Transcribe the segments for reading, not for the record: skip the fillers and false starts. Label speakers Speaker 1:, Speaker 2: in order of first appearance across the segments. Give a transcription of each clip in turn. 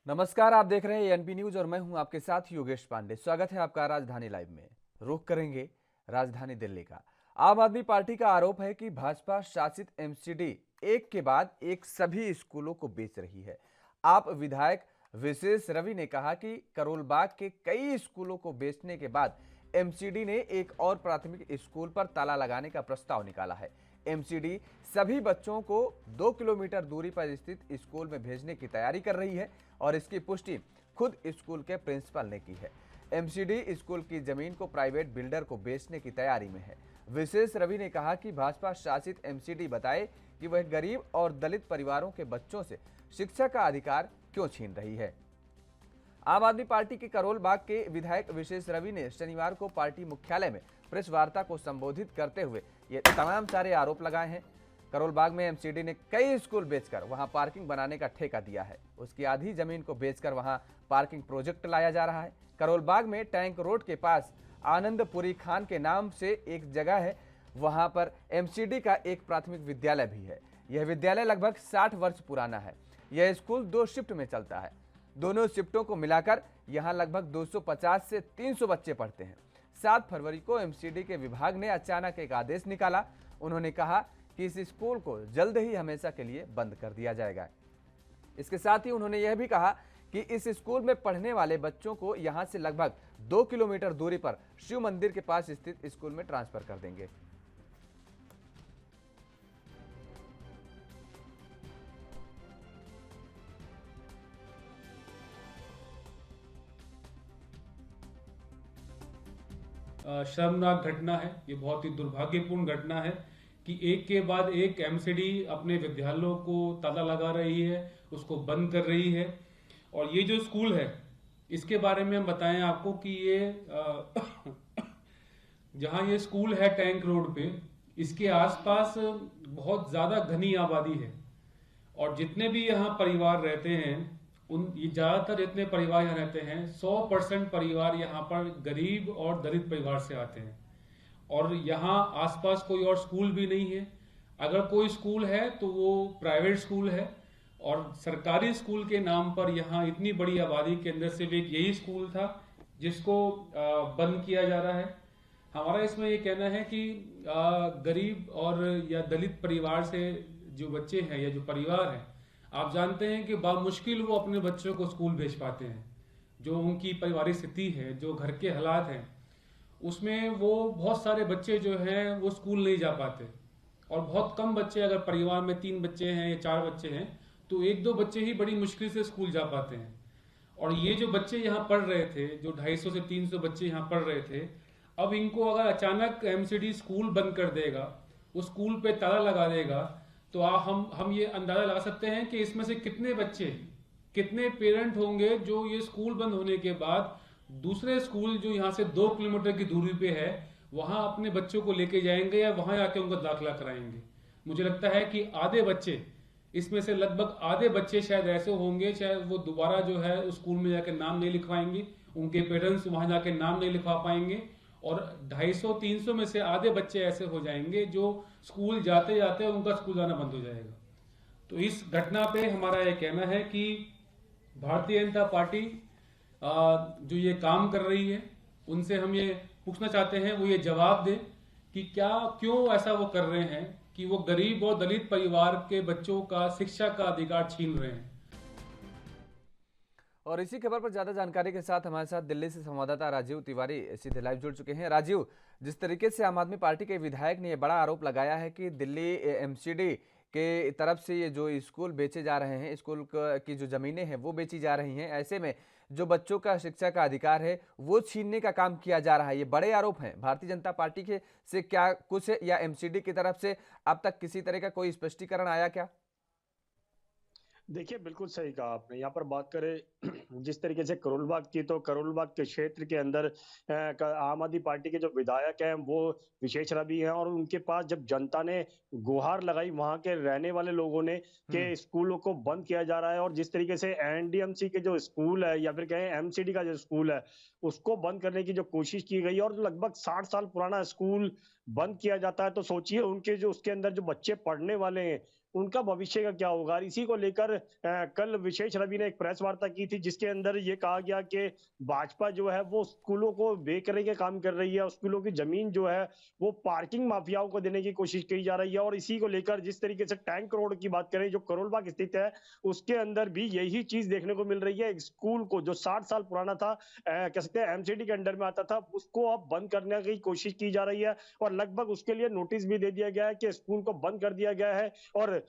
Speaker 1: नमस्कार, आप देख रहे हैं एनपी न्यूज और मैं हूं आपके साथ योगेश पांडे। स्वागत है आपका राजधानी लाइव में। रुख करेंगे राजधानी दिल्ली का। आम आदमी पार्टी का आरोप है कि भाजपा शासित एमसीडी एक के बाद एक सभी स्कूलों को बेच रही है। आप विधायक विशेष रवि ने कहा कि करोलबाग के कई स्कूलों को बेचने के बाद एमसीडी ने एक और प्राथमिक स्कूल पर ताला लगाने का प्रस्ताव निकाला है। एमसीडी सभी बच्चों को 2 किलोमीटर दूरी पर स्थित स्कूल में भेजने की तैयारी कर रही है और इसकी पुष्टि खुद स्कूल के प्रिंसिपल ने की है। एमसीडी स्कूल की जमीन को प्राइवेट बिल्डर को बेचने की तैयारी में है। विशेष रवि ने कहा कि भाजपा शासित एमसीडी बताए कि वह गरीब और दलित परिवारों के बच्चों से शिक्षा का अधिकार क्यों छीन रही है। आम आदमी पार्टी के करोल बाग के विधायक विशेष रवि ने शनिवार को पार्टी मुख्यालय में प्रेस वार्ता को संबोधित करते हुए ये तमाम सारे आरोप लगाए हैं। करोल बाग में एमसीडी ने कई स्कूल बेचकर वहां पार्किंग बनाने का ठेका दिया है। उसकी आधी जमीन को बेचकर वहां पार्किंग प्रोजेक्ट लाया जा रहा है। करोल बाग में टैंक रोड के पास आनंदपुरी खान के नाम से एक जगह है, वहां पर एमसीडी का एक प्राथमिक विद्यालय भी है। यह विद्यालय लगभग 60 वर्ष पुराना है। यह स्कूल 2 शिफ्ट में चलता है। दोनों शिफ्टों को मिलाकर यहां लगभग 250 से 300 बच्चे पढ़ते हैं। 7 फरवरी को एमसीडी के विभाग ने अचानक एक आदेश निकाला। उन्होंने कहा कि इस स्कूल को जल्द ही हमेशा के लिए बंद कर दिया जाएगा। इसके साथ ही उन्होंने यह भी कहा कि इस स्कूल में पढ़ने वाले बच्चों को यहां से लगभग 2 किलोमीटर दूरी पर शिव मंदिर के पास स्थित स्कूल में ट्रांसफर कर देंगे।
Speaker 2: शर्मनाक घटना है। ये बहुत ही दुर्भाग्यपूर्ण घटना है कि एक के बाद एक एमसीडी अपने विद्यालयों को ताला लगा रही है, उसको बंद कर रही है। और ये जो स्कूल है, इसके बारे में हम बताएं आपको कि ये जहाँ ये स्कूल है टैंक रोड पे, इसके आसपास बहुत ज़्यादा घनी आबादी है। और जितने भी यहाँ परिवार रहते हैं, उन ये ज़्यादातर जितने परिवार यहाँ रहते हैं, 100% परिवार यहाँ पर गरीब और दलित परिवार से आते हैं। और यहाँ आसपास कोई और स्कूल भी नहीं है। अगर कोई स्कूल है तो वो प्राइवेट स्कूल है। और सरकारी स्कूल के नाम पर यहाँ इतनी बड़ी आबादी के अंदर सिर्फ एक यही स्कूल था जिसको बंद किया जा रहा है। हमारा इसमें ये कहना है कि गरीब और या दलित परिवार से जो बच्चे हैं या जो परिवार हैं, आप जानते हैं कि बामुश्किल वो अपने बच्चों को स्कूल भेज पाते हैं। जो उनकी पारिवारिक स्थिति है, जो घर के हालात हैं, उसमें वो बहुत सारे बच्चे जो हैं वो स्कूल नहीं जा पाते। और बहुत कम बच्चे, अगर परिवार में 3 बच्चे हैं या 4 बच्चे हैं, तो 1-2 बच्चे ही बड़ी मुश्किल से स्कूल जा पाते हैं। और ये जो बच्चे यहाँ पढ़ रहे थे, जो 250 से 300 बच्चे यहाँ पढ़ रहे थे, अब इनको अगर अचानक एमसीडी स्कूल बंद कर देगा, उस स्कूल पे ताला लगा देगा, तो हम ये अंदाजा लगा सकते हैं कि इसमें से कितने बच्चे, कितने पेरेंट होंगे जो ये स्कूल बंद होने के बाद दूसरे स्कूल जो यहाँ से 2 किलोमीटर की दूरी पे है, वहां अपने बच्चों को लेके जाएंगे या वहां जाके उनका दाखिला कराएंगे। मुझे लगता है कि आधे बच्चे, इसमें से लगभग आधे बच्चे शायद ऐसे होंगे, शायद वो दोबारा जो है उस स्कूल में जाके नाम नहीं लिखवाएंगे, उनके पेरेंट्स वहां जाके नाम नहीं लिखवा पाएंगे। और 250-300 में से आधे बच्चे ऐसे हो जाएंगे जो स्कूल जाते जाते उनका स्कूल जाना बंद हो जाएगा। तो इस घटना पे हमारा यह कहना है कि भारतीय जनता पार्टी जो ये काम कर रही है, उनसे हम ये पूछना चाहते हैं, वो ये जवाब दे कि क्यों ऐसा वो कर रहे हैं कि वो गरीब और दलित परिवार के बच्चों का शिक्षा का अधिकार छीन रहे हैं।
Speaker 1: और इसी खबर पर ज्यादा जानकारी के साथ हमारे साथ दिल्ली से संवाददाता राजीव तिवारी सीधे लाइव जुड़ चुके हैं। राजीव, जिस तरीके से आम आदमी पार्टी के विधायक ने यह बड़ा आरोप लगाया है कि दिल्ली एमसीडी के तरफ से ये जो स्कूल बेचे जा रहे हैं, स्कूल की जो जमीनें हैं वो बेची जा रही हैं, ऐसे में जो बच्चों का शिक्षा का अधिकार है वो छीनने का काम किया जा रहा है, ये बड़े आरोप हैं। भारतीय जनता पार्टी के से क्या कुछ है या एमसीडी की तरफ से अब तक किसी तरह का कोई स्पष्टीकरण आया क्या?
Speaker 3: देखिए, बिल्कुल सही कहा आपने। यहाँ पर बात करें जिस तरीके से करोल बाग की, तो करोल बाग के क्षेत्र के अंदर आम आदमी पार्टी के जो विधायक हैं वो विशेष रवि हैं, और उनके पास जब जनता ने गुहार लगाई वहां के रहने वाले लोगों ने कि
Speaker 1: हम्म।
Speaker 3: स्कूलों को बंद किया जा रहा है, और जिस तरीके से एनडीएमसी के जो स्कूल है या फिर कहें एमसीडी का जो स्कूल है उसको बंद करने की जो कोशिश की गई, और लगभग 60 साल पुराना स्कूल बंद किया जाता है, तो सोचिए उनके जो उसके अंदर जो बच्चे पढ़ने वाले हैं उनका भविष्य का क्या होगा। और इसी को लेकर कल विशेष रवि ने एक प्रेस वार्ता की थी, जिसके अंदर ये कहा गया कि भाजपा जो है वो स्कूलों को बेचने के काम कर रही है, और स्कूलों की जमीन जो है वो पार्किंग माफियाओं को देने की कोशिश की जा रही है। और इसी को लेकर जिस तरीके से टैंक रोड की बात करें, जो करोल बाग स्थित है, उसके अंदर भी यही चीज देखने को मिल रही है। एक स्कूल को जो 60 साल पुराना था, कह सकते हैं एमसीडी के अंडर में आता था, उसको अब बंद करने की कोशिश की जा रही है। और लगभग उसके लिए नोटिस भी दे दिया गया है कि स्कूल को बंद कर दिया गया है। और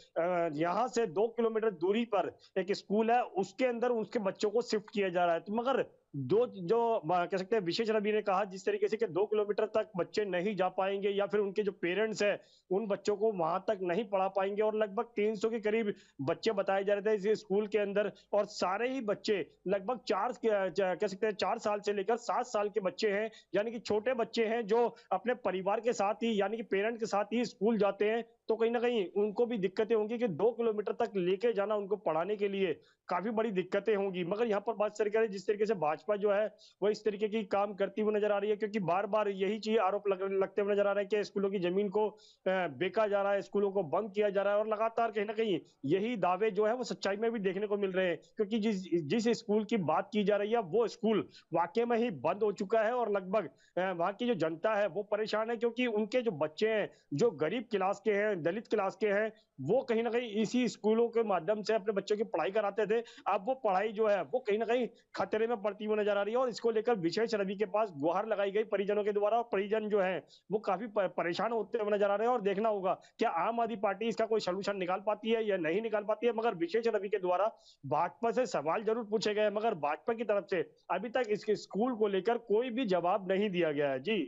Speaker 3: यहाँ से 2 किलोमीटर दूरी पर एक स्कूल है, उसके अंदर उसके बच्चों को शिफ्ट किया जा रहा है। तो मगर दो जो कह सकते हैं विशेष रवि ने कहा, जिस तरीके से कि 2 किलोमीटर तक बच्चे नहीं जा पाएंगे, या फिर उनके जो पेरेंट्स है उन बच्चों को वहां तक नहीं पढ़ा पाएंगे। और लगभग 300 के करीब बच्चे बताए जा रहे थे इस स्कूल के अंदर, और सारे ही बच्चे लगभग कह सकते हैं 4 साल से लेकर 7 साल के बच्चे हैं, यानी कि छोटे बच्चे हैं जो अपने परिवार के साथ ही, यानी कि पेरेंट के साथ ही स्कूल जाते हैं। तो कहीं ना कहीं उनको भी दिक्कतें होंगी कि 2 किलोमीटर तक लेके जाना उनको पढ़ाने के लिए काफी बड़ी दिक्कतें होंगी। मगर यहाँ पर बात करें, जिस तरीके से भाजपा जो है वो इस तरीके की काम करती हुई नजर आ रही है, क्योंकि बार बार यही चीज आरोप लगते हुए नजर आ रहे हैं कि स्कूलों की जमीन को बेचा जा रहा है, स्कूलों को बंद किया जा रहा है। और लगातार कहीं ना कहीं यही दावे जो है वो सच्चाई में भी देखने को मिल रहे हैं, क्योंकि जिस जिस स्कूल की बात की जा रही है वो स्कूल वाकई में ही बंद हो चुका है। और लगभग वहां की जो जनता है वो परेशान है, क्योंकि उनके जो बच्चे हैं, जो गरीब क्लास के हैं, दलित क्लास के हैं, वो कहीं ना कहीं इसी स्कूलों के माध्यम से अपने बच्चों की पढ़ाई कराते थे। अब वो पढ़ाई जो है वो कहीं ना कहीं खतरे में पड़ती हुई नजर आ रही है। और इसको लेकर विशेष रवि के पास गुहार लगाई गई परिजनों के द्वारा, और परिजन जो है वो काफी परेशान होते हुए नजर आ रहे हैं। और देखना होगा क्या आम आदमी पार्टी इसका कोई सोल्यूशन निकाल पाती है या नहीं निकाल पाती है। मगर विशेष रवि के द्वारा भाजपा से सवाल जरूर पूछे गए, मगर भाजपा की तरफ से अभी तक इसके स्कूल को लेकर कोई भी जवाब नहीं दिया गया है। जी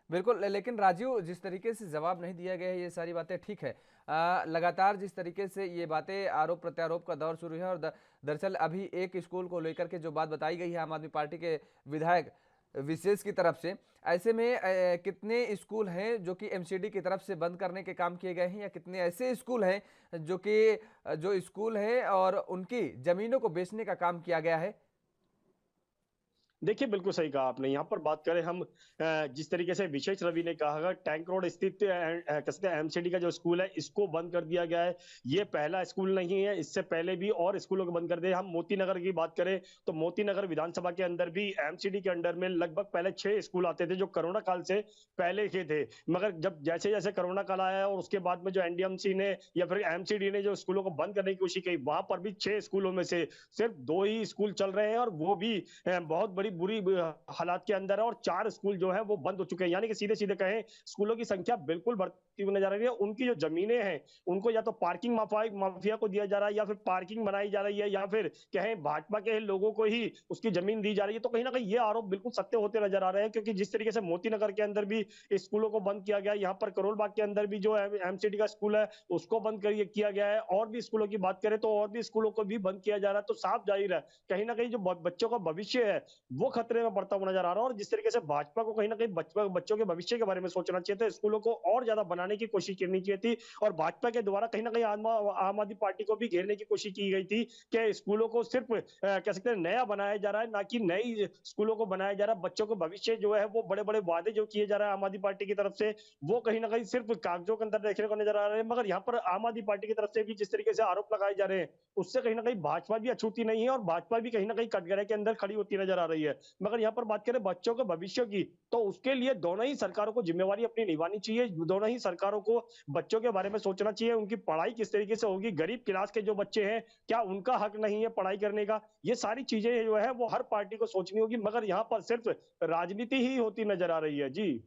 Speaker 1: बिल्कुल, लेकिन राजीव, जिस तरीके से जवाब नहीं दिया गया है, ये सारी बातें ठीक है। लगातार जिस तरीके से ये बातें आरोप प्रत्यारोप का दौर शुरू है, और दरअसल अभी एक स्कूल को लेकर के जो बात बताई गई है आम आदमी पार्टी के विधायक विशेष की तरफ से, ऐसे में कितने स्कूल हैं जो कि एमसीडी की तरफ से बंद करने के काम किए गए हैं, या कितने ऐसे स्कूल हैं जो कि जो स्कूल हैं और उनकी जमीनों को बेचने का काम किया गया है?
Speaker 3: देखिए, बिल्कुल सही कहा आपने। यहाँ पर बात करें हम, जिस तरीके से विशेष रवि ने कहा, टैंक रोड स्थित कह सकते हैं एमसीडी का जो स्कूल है, इसको बंद कर दिया गया है। ये पहला स्कूल नहीं है, इससे पहले भी और स्कूलों को बंद कर दिया। हम मोती नगर की बात करें तो मोती नगर विधानसभा के अंदर भी एमसीडी के अंडर में लगभग पहले 6 स्कूल आते थे, जो कोरोना काल से पहले के थे। मगर जब जैसे जैसे कोरोना काल आया और उसके बाद में जो एनडीएमसी ने या फिर एमसीडी ने जो स्कूलों को बंद करने की कोशिश की, वहां पर भी 6 स्कूलों में से सिर्फ 2 ही स्कूल चल रहे हैं, और वो भी बहुत बड़ी बुरी हालात के अंदर है। और 4 स्कूल जो है वो बंद हो चुके हैं, यानी कि सीधे सीधे कहें स्कूलों की संख्या बिल्कुल बढ़ती हुई नजर आ रही है। उनकी जो जमीनें हैं उनको या तो पार्किंग माफिया को दिया जा रहा है, या फिर पार्किंग बनाई जा रही है, या फिर कहें भाजपा के लोगों को ही उसकी जमीन दी जा रही है। तो कहीं ना कहीं ये आरोप बिल्कुल सत्य होते नजर आ रहे हैं, क्योंकि जिस तरीके से मोती नगर के अंदर भी स्कूलों को बंद किया गया, यहाँ पर करोल बाग के अंदर भी जो एमसीडी का स्कूल है उसको बंद किया गया है, और भी स्कूलों की बात करें तो और भी स्कूलों को भी बंद किया जा रहा है। तो साफ जाहिर है कहीं ना कहीं जो बच्चों का भविष्य है वो खतरे में पड़ता हुआ नजर आ रहा है। और जिस तरीके से भाजपा को कहीं ना कहीं बच्चों के भविष्य के बारे में सोचना चाहिए था, स्कूलों को और ज्यादा बनाने की कोशिश करनी चाहिए थी। और भाजपा के द्वारा कहीं ना कहीं आम आदमी पार्टी को भी घेरने की कोशिश की गई थी कि स्कूलों को सिर्फ कह सकते हैं नया बनाया जा रहा है, ना कि नई स्कूलों को बनाया जा रहा है। बच्चों को भविष्य जो है वो बड़े बड़े वादे जो किए जा रहे हैं आम आदमी पार्टी की तरफ से, वो कहीं ना कहीं सिर्फ कागजों के अंदर देखने को नजर आ रहे हैं। मगर यहाँ पर आम आदमी पार्टी की तरफ से भी जिस तरीके से आरोप लगाए जा रहे हैं, उससे कहीं ना कहीं भाजपा भी अछूती नहीं है, और भाजपा भी कहीं ना कहीं कटघरे के अंदर खड़ी होती नजर आ रही है। मगर यहाँ पर बात करें बच्चों के भविष्य की, तो उसके लिए दोनों ही सरकारों को जिम्मेवारी अपनी निभानी चाहिए। दोनों ही सरकारों को बच्चों के बारे में सोचना चाहिए, उनकी पढ़ाई किस तरीके से होगी। गरीब क्लास के जो बच्चे हैं, क्या उनका हक नहीं है पढ़ाई करने का? ये सारी चीजें जो है वो हर पार्टी को सोचनी होगी, मगर यहाँ पर सिर्फ राजनीति ही होती नजर आ रही है। जी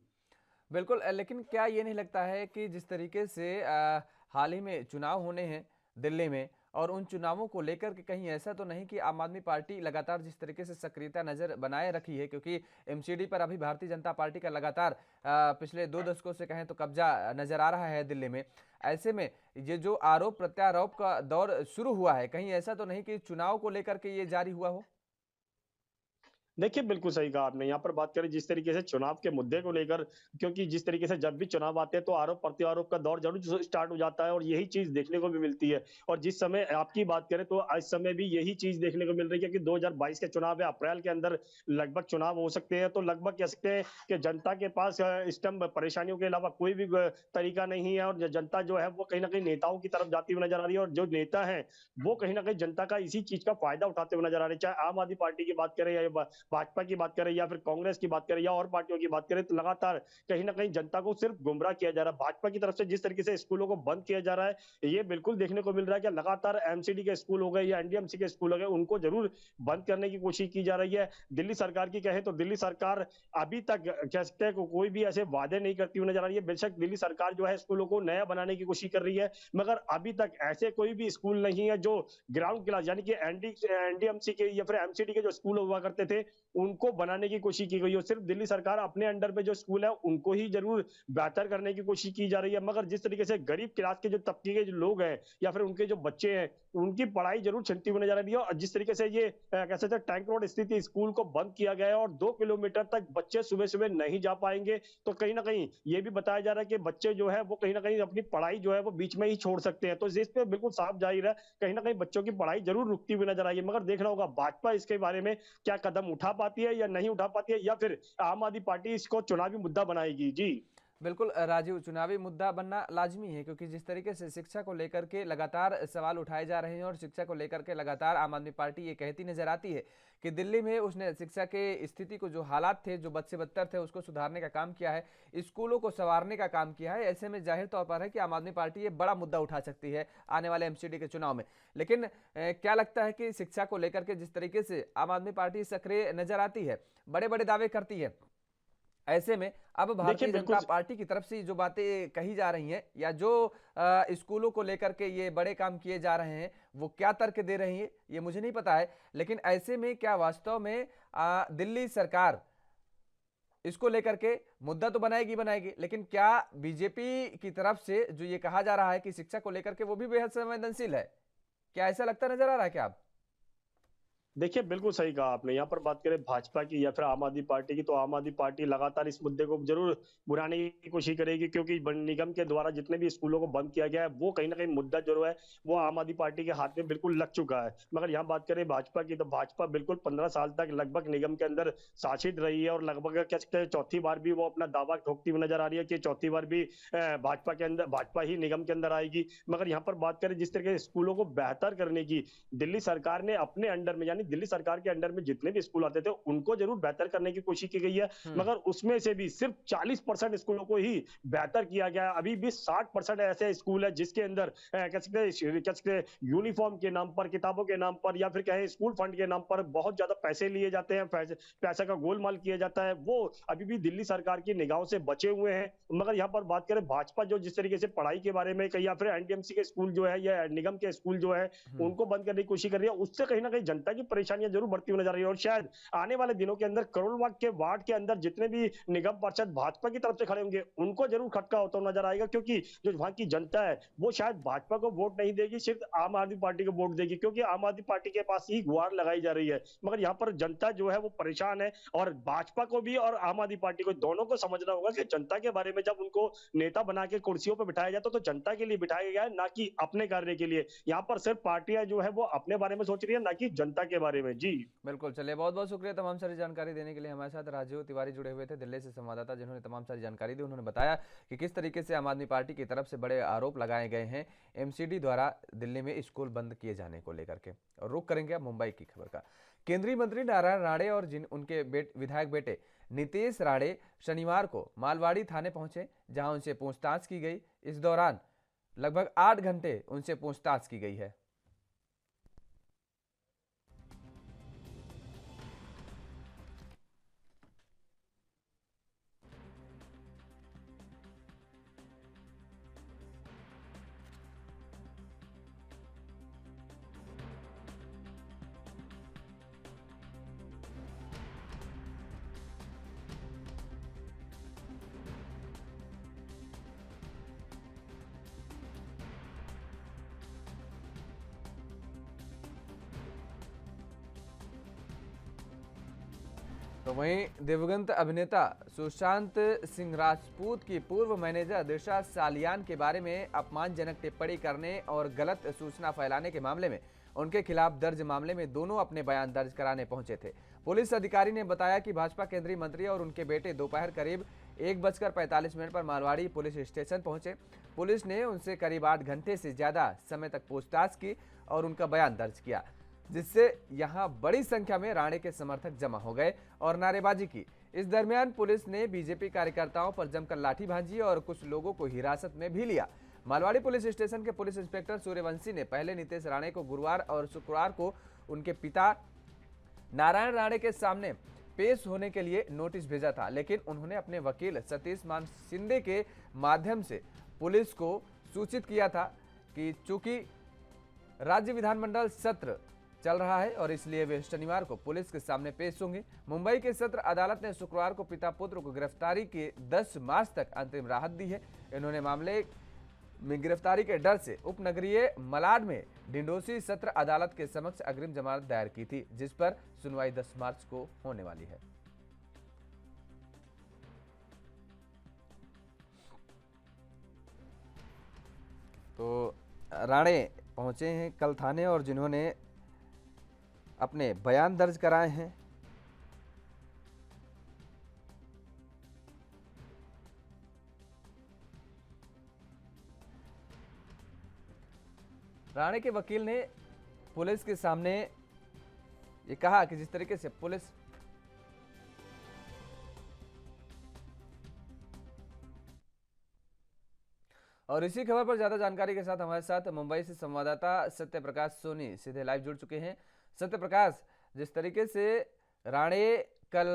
Speaker 1: बिल्कुल, लेकिन क्या ये नहीं लगता है कि जिस तरीके से हाल ही में चुनाव होने हैं दिल्ली में, और उन चुनावों को लेकर के कहीं ऐसा तो नहीं कि आम आदमी पार्टी लगातार जिस तरीके से सक्रियता नजर बनाए रखी है, क्योंकि एमसीडी पर अभी भारतीय जनता पार्टी का लगातार पिछले 2 दशकों से कहें तो कब्जा नजर आ रहा है दिल्ली में। ऐसे में ये जो आरोप प्रत्यारोप का दौर शुरू हुआ है, कहीं ऐसा तो नहीं कि चुनाव को लेकर के ये जारी हुआ हो?
Speaker 3: देखिए, बिल्कुल सही कहा आपने। यहाँ पर बात करें जिस तरीके से चुनाव के मुद्दे को लेकर, क्योंकि जिस तरीके से जब भी चुनाव आते हैं तो आरोप-प्रत्यारोप का दौर ज़रूर स्टार्ट हो जाता है और यही चीज़ देखने को भी मिलती है। और जिस समय आपकी बात करें तो इस समय भी यही चीज़ देखने को मिल रही है कि 2022 के चुनाव है, अप्रैल के अंदर लगभग चुनाव हो सकते हैं। तो लगभग कह सकते हैं कि जनता के पास इस टाइम परेशानियों के अलावा कोई भी तरीका नहीं है और जनता जो है वो कहीं न कहीं नेताओं की तरफ जाती हुई नज़र आ रही है और जो नेता हैं, वो कहीं न कहीं जनता का इसी चीज़ का फ़ायदा उठाते हुए नज़र आ रहे हैं। चाहे आम आदमी पार्टी की बात करें या भाजपा की बात करें या फिर कांग्रेस की बात करें या और पार्टियों की बात करें, तो लगातार कहीं न कहीं जनता को सिर्फ गुमराह किया जा रहा है। भाजपा की तरफ से जिस तरीके से स्कूलों को बंद किया जा रहा है, ये बिल्कुल देखने को मिल रहा है कि लगातार एमसीडी के स्कूल हो गए या एनडीएमसी के स्कूल हो गए, उनको ज़रूर बंद करने की कोशिश की जा रही है। दिल्ली सरकार की कहें तो दिल्ली सरकार अभी तक कह सकते हैं को कोई भी ऐसे वादे नहीं करती हुई नज़र आ रही है। बेशक दिल्ली सरकार जो है स्कूलों को नया बनाने की कोशिश कर रही है, मगर अभी तक ऐसे कोई भी स्कूल नहीं है जो ग्राउंड क्लास यानी कि एनडीएमसी के या फिर एमसीडी के जो स्कूल हुआ करते थे, उनको बनाने की कोशिश की गई है। सिर्फ दिल्ली सरकार अपने अंडर में जो स्कूल है, उनको ही ज़रूर बेहतर करने की कोशिश की जा रही है। मगर जिस तरीके से गरीब क्लास के जो तबके के जो लोग हैं या फिर उनके जो बच्चे हैं, उनकी पढ़ाई ज़रूर छिनती हुई नज़र आ रही है और जिस तरीके से ये कह सकते हैं टैंक रोड स्थित स्कूल को बंद किया गया है और 2 किलोमीटर तक बच्चे सुबह-सुबह नहीं जा पाएँगे, तो कहीं न कहीं ये भी बताया जा रहा है कि बच्चे जो है वो कहीं न कहीं अपनी पढ़ाई जो है वो बीच में ही छोड़ सकते हैं। तो इस पे बिल्कुल साफ ज़ाहिर है, कहीं न कहीं बच्चों की पढ़ाई ज़रूर रुकती हुई नज़र आई है। मगर देखना होगा भाजपा इसके बारे में क्या कदम उठा पाती है या नहीं उठा पाती है या फिर आम आदमी पार्टी इसको चुनावी मुद्दा बनाएगी? जी।
Speaker 1: बिल्कुल राजीव, चुनावी मुद्दा बनना लाजमी है क्योंकि जिस तरीके से शिक्षा को लेकर के लगातार सवाल उठाए जा रहे हैं और शिक्षा को लेकर के लगातार आम आदमी पार्टी ये कहती नजर आती है कि दिल्ली में उसने शिक्षा के स्थिति को, जो हालात थे, जो बद से बदतर थे, उसको सुधारने का काम किया है, स्कूलों को संवारने का काम किया है। ऐसे में जाहिर तौर पर है कि आम आदमी पार्टी ये बड़ा मुद्दा उठा सकती है आने वाले एमसीडी के चुनाव में। लेकिन क्या लगता है कि शिक्षा को लेकर के जिस तरीके से आम आदमी पार्टी सक्रिय नजर आती है, बड़े बड़े दावे करती है, ऐसे में अब
Speaker 3: देखिए
Speaker 1: भारतीय
Speaker 3: बिल्कुल
Speaker 1: जनता पार्टी की तरफ से जो बातें कही जा रही हैं या जो स्कूलों को लेकर के ये बड़े काम किए जा रहे हैं, वो क्या तर्क दे रही है ये मुझे नहीं पता है। लेकिन ऐसे में क्या वास्तव में दिल्ली सरकार इसको लेकर के मुद्दा तो बनाएगी बनाएगी, लेकिन क्या बीजेपी की तरफ से जो ये कहा जा रहा है कि शिक्षा को लेकर के वो भी बेहद संवेदनशील है, क्या ऐसा लगता नजर आ रहा है क्या आप?
Speaker 3: देखिए, बिल्कुल सही कहा आपने। यहाँ पर बात करें भाजपा की या फिर आम आदमी पार्टी की, तो आम आदमी पार्टी लगातार इस मुद्दे को ज़रूर बुलाने की कोशिश करेगी क्योंकि वन निगम के द्वारा जितने भी स्कूलों को बंद किया गया है, वो कहीं न कहीं मुद्दा जो है, वो आम आदमी पार्टी के हाथ में बिल्कुल लग चुका है। मगर यहाँ बात करें भाजपा की, तो भाजपा बिल्कुल 15 साल तक लगभग निगम के अंदर शासित रही है और लगभग कह सकते हैं चौथी बार भी वो अपना दावा ठोकती हुई नज़र आ रही है कि चौथी बार भी भाजपा के अंदर भाजपा ही निगम के अंदर आएगी। मगर यहाँ पर बात करें जिस तरीके से स्कूलों को बेहतर करने की दिल्ली सरकार ने अपने अंडर में, यानी दिल्ली सरकार के अंडर में जितने भी स्कूल आते थे उनको जरूर बेहतर करने की कोशिश की गई है,
Speaker 1: हम्म।
Speaker 3: मगर उसमें से भी सिर्फ 40% स्कूलों को ही बेहतर किया गया है। अभी भी 60% ऐसे स्कूल है जिसके अंदर कह सकते हैं यूनिफॉर्म के नाम पर, किताबों के नाम पर या फिर कहें स्कूल फंड के नाम पर बहुत ज्यादा पैसे लिए जाते हैं, पैसा का गोलमाल किया जाता है, वो अभी भी दिल्ली सरकार की निगाहों से बचे हुए हैं। मगर यहाँ पर बात करें भाजपा जो जिस तरीके से पढ़ाई के बारे में या फिर एनडीएमसी के स्कूल जो है या निगम के स्कूल जो है
Speaker 1: हम्म।
Speaker 3: उनको बंद करने की कोशिश कर रही है, उससे कहीं ना कहीं जनता की परेशानियां जरूर बढ़ती हुई नजर आ रही है और शायद आने वाले दिनों के अंदर करोड़बाग के वार्ड के अंदर जितने भी निगम पार्षद भाजपा की तरफ से खड़े होंगे उनको जरूर खटका होता हुआ नजर आएगा, क्योंकि जो वहां की जनता है वो शायद भाजपा को वोट नहीं देगी, सिर्फ आम आदमी पार्टी को वोट देगी, क्योंकि आम आदमी पार्टी के पास ही गुहार लगाई जा रही है। मगर यहाँ पर जनता जो है वो परेशान है और भाजपा को भी और आम आदमी पार्टी को दोनों को समझना होगा कि जनता के बारे में जब उनको नेता बना के कुर्सियों पर बिठाया जाता तो जनता के लिए बिठाया गया है, ना कि अपने कार्य के लिए। यहाँ पर सिर्फ पार्टियां जो है वो अपने बारे में सोच रही है, ना कि जनता के बारे में। जी।
Speaker 1: बिल्कुल, चलिए बहुत बहुत शुक्रिया तमाम सारी जानकारी देने के लिए। हमारे साथ राजीव तिवारी जुड़े हुए थे दिल्ली से, संवाददाता, जिन्होंने तमाम सारी जानकारी दी। उन्होंने बताया कि किस तरीके से आम आदमी पार्टी की तरफ से बड़े आरोप लगाए गए हैं एमसीडी द्वारा दिल्ली में स्कूल बंद किए जाने को लेकर के। और रुख करेंगे अब मुंबई की खबर का। केंद्रीय मंत्री नारायण राणे और उनके विधायक बेटे नीतीश राणे शनिवार को मालवाड़ी थाने पहुंचे, जहां उनसे पूछताछ की गई। इस दौरान लगभग 8 घंटे उनसे पूछताछ की गई है। तो वहीं दिवंगत अभिनेता सुशांत सिंह राजपूत की पूर्व मैनेजर दिशा सालियान के बारे में अपमानजनक टिप्पणी करने और गलत सूचना फैलाने के मामले में उनके खिलाफ दर्ज मामले में दोनों अपने बयान दर्ज कराने पहुंचे थे। पुलिस अधिकारी ने बताया कि भाजपा केंद्रीय मंत्री और उनके बेटे दोपहर करीब 1:45 पर मालवाड़ी पुलिस स्टेशन पहुंचे। पुलिस ने उनसे करीब 8 घंटे से ज्यादा समय तक पूछताछ की और उनका बयान दर्ज किया, जिससे यहां बड़ी संख्या में राणे के समर्थक जमा हो गए और नारेबाजी की। इस दरमियान पुलिस ने बीजेपी कार्यकर्ताओं पर जमकर लाठी भांजी और कुछ लोगों को हिरासत में भी लिया। मालवाड़ी पुलिस स्टेशन के पुलिस इंस्पेक्टर सूर्यवंशी ने पहले नीतीश राणे को गुरुवार और शुक्रवार को उनके पिता नारायण राणे के सामने पेश होने के लिए नोटिस भेजा था, लेकिन उन्होंने अपने वकील सतीश मान शिंदे के माध्यम से पुलिस को सूचित किया था कि चूंकि राज्य विधानमंडल सत्र चल रहा है और इसलिए वे शनिवार को पुलिस के सामने पेश होंगे। मुंबई की सत्र अदालत ने शुक्रवार को पिता पुत्र को गिरफ्तारी के 10 मार्च तक अंतरिम राहत दी है। इन्होंने मामले में गिरफ्तारी के डर से उपनगरीय मलाड में ढिंडोसी सत्र अदालत के समक्ष अग्रिम जमानत दायर की थी, जिस पर सुनवाई 10 मार्च को होने वाली है। तो राणे पहुंचे हैं कल थाने और जिन्होंने अपने बयान दर्ज कराए हैं। राणे के वकील ने पुलिस के सामने ये कहा कि जिस तरीके से पुलिस और इसी खबर पर ज्यादा जानकारी के साथ हमारे साथ मुंबई से संवाददाता सत्य प्रकाश सोनी सीधे लाइव जुड़ चुके हैं। सत्य प्रकाश, जिस तरीके से राणे कल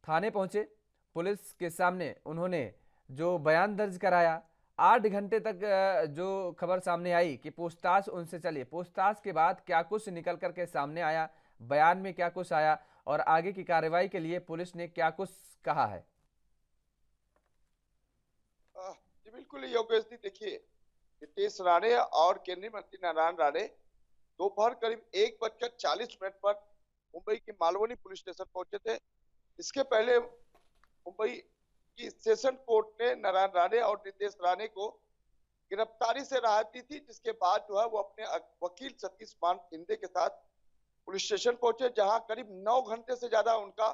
Speaker 1: थाने पहुंचे, पुलिस के सामने उन्होंने जो बयान दर्ज कराया, 8 घंटे तक जो खबर सामने आई कि पूछताछ उनसे चली, पूछताछ के बाद क्या कुछ निकल करके सामने आया, बयान में क्या कुछ आया और आगे की कार्रवाई के लिए पुलिस ने क्या कुछ कहा है?
Speaker 4: जी बिल्कुल योगेश जी, देखिए नीतीश राणे और केंद्रीय मंत्री नारायण राणे दोपहर करीब 1:40 पर मुंबई के मालवनी पुलिस स्टेशन पहुंचे थे। इसके पहले मुंबई की सेशन कोर्ट ने नारायण राणे और नीतीश राणे को गिरफ्तारी से राहत दी थी, जिसके बाद जो है वो अपने वकील सतीश मान शिंदे के साथ पुलिस स्टेशन पहुंचे, जहां करीब 9 घंटे से ज्यादा उनका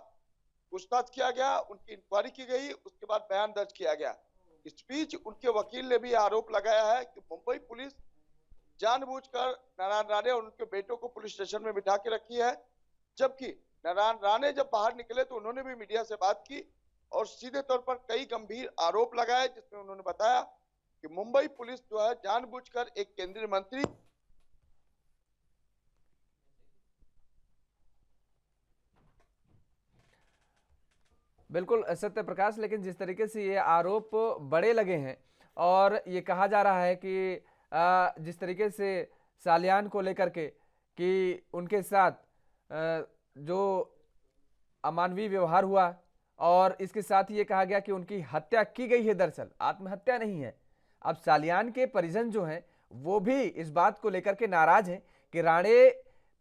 Speaker 4: पूछताछ किया गया, उनकी इंक्वायरी की गई, उसके बाद बयान दर्ज किया गया। इस बीच उनके वकील ने भी आरोप लगाया है कि मुंबई पुलिस जानबूझकर नारायण राणे और उनके बेटों को पुलिस स्टेशन में बिठा के रखी है। जबकि नारायण राणे जब बाहर निकले तो उन्होंने भी मीडिया से बात की और सीधे तौर पर कई गंभीर आरोप लगाए, जिसमें उन्होंने बताया कि मुंबई पुलिस जो है जानबूझकर एक केंद्रीय मंत्री
Speaker 1: बिल्कुल सत्य प्रकाश, लेकिन जिस तरीके से ये आरोप बड़े लगे हैं और ये कहा जा रहा है कि जिस तरीके से सालियान को लेकर के कि उनके साथ जो अमानवीय व्यवहार हुआ और इसके साथ ही ये कहा गया कि उनकी हत्या की गई है, दरअसल आत्महत्या नहीं है। अब सालियान के परिजन जो हैं वो भी इस बात को लेकर के नाराज हैं कि राणे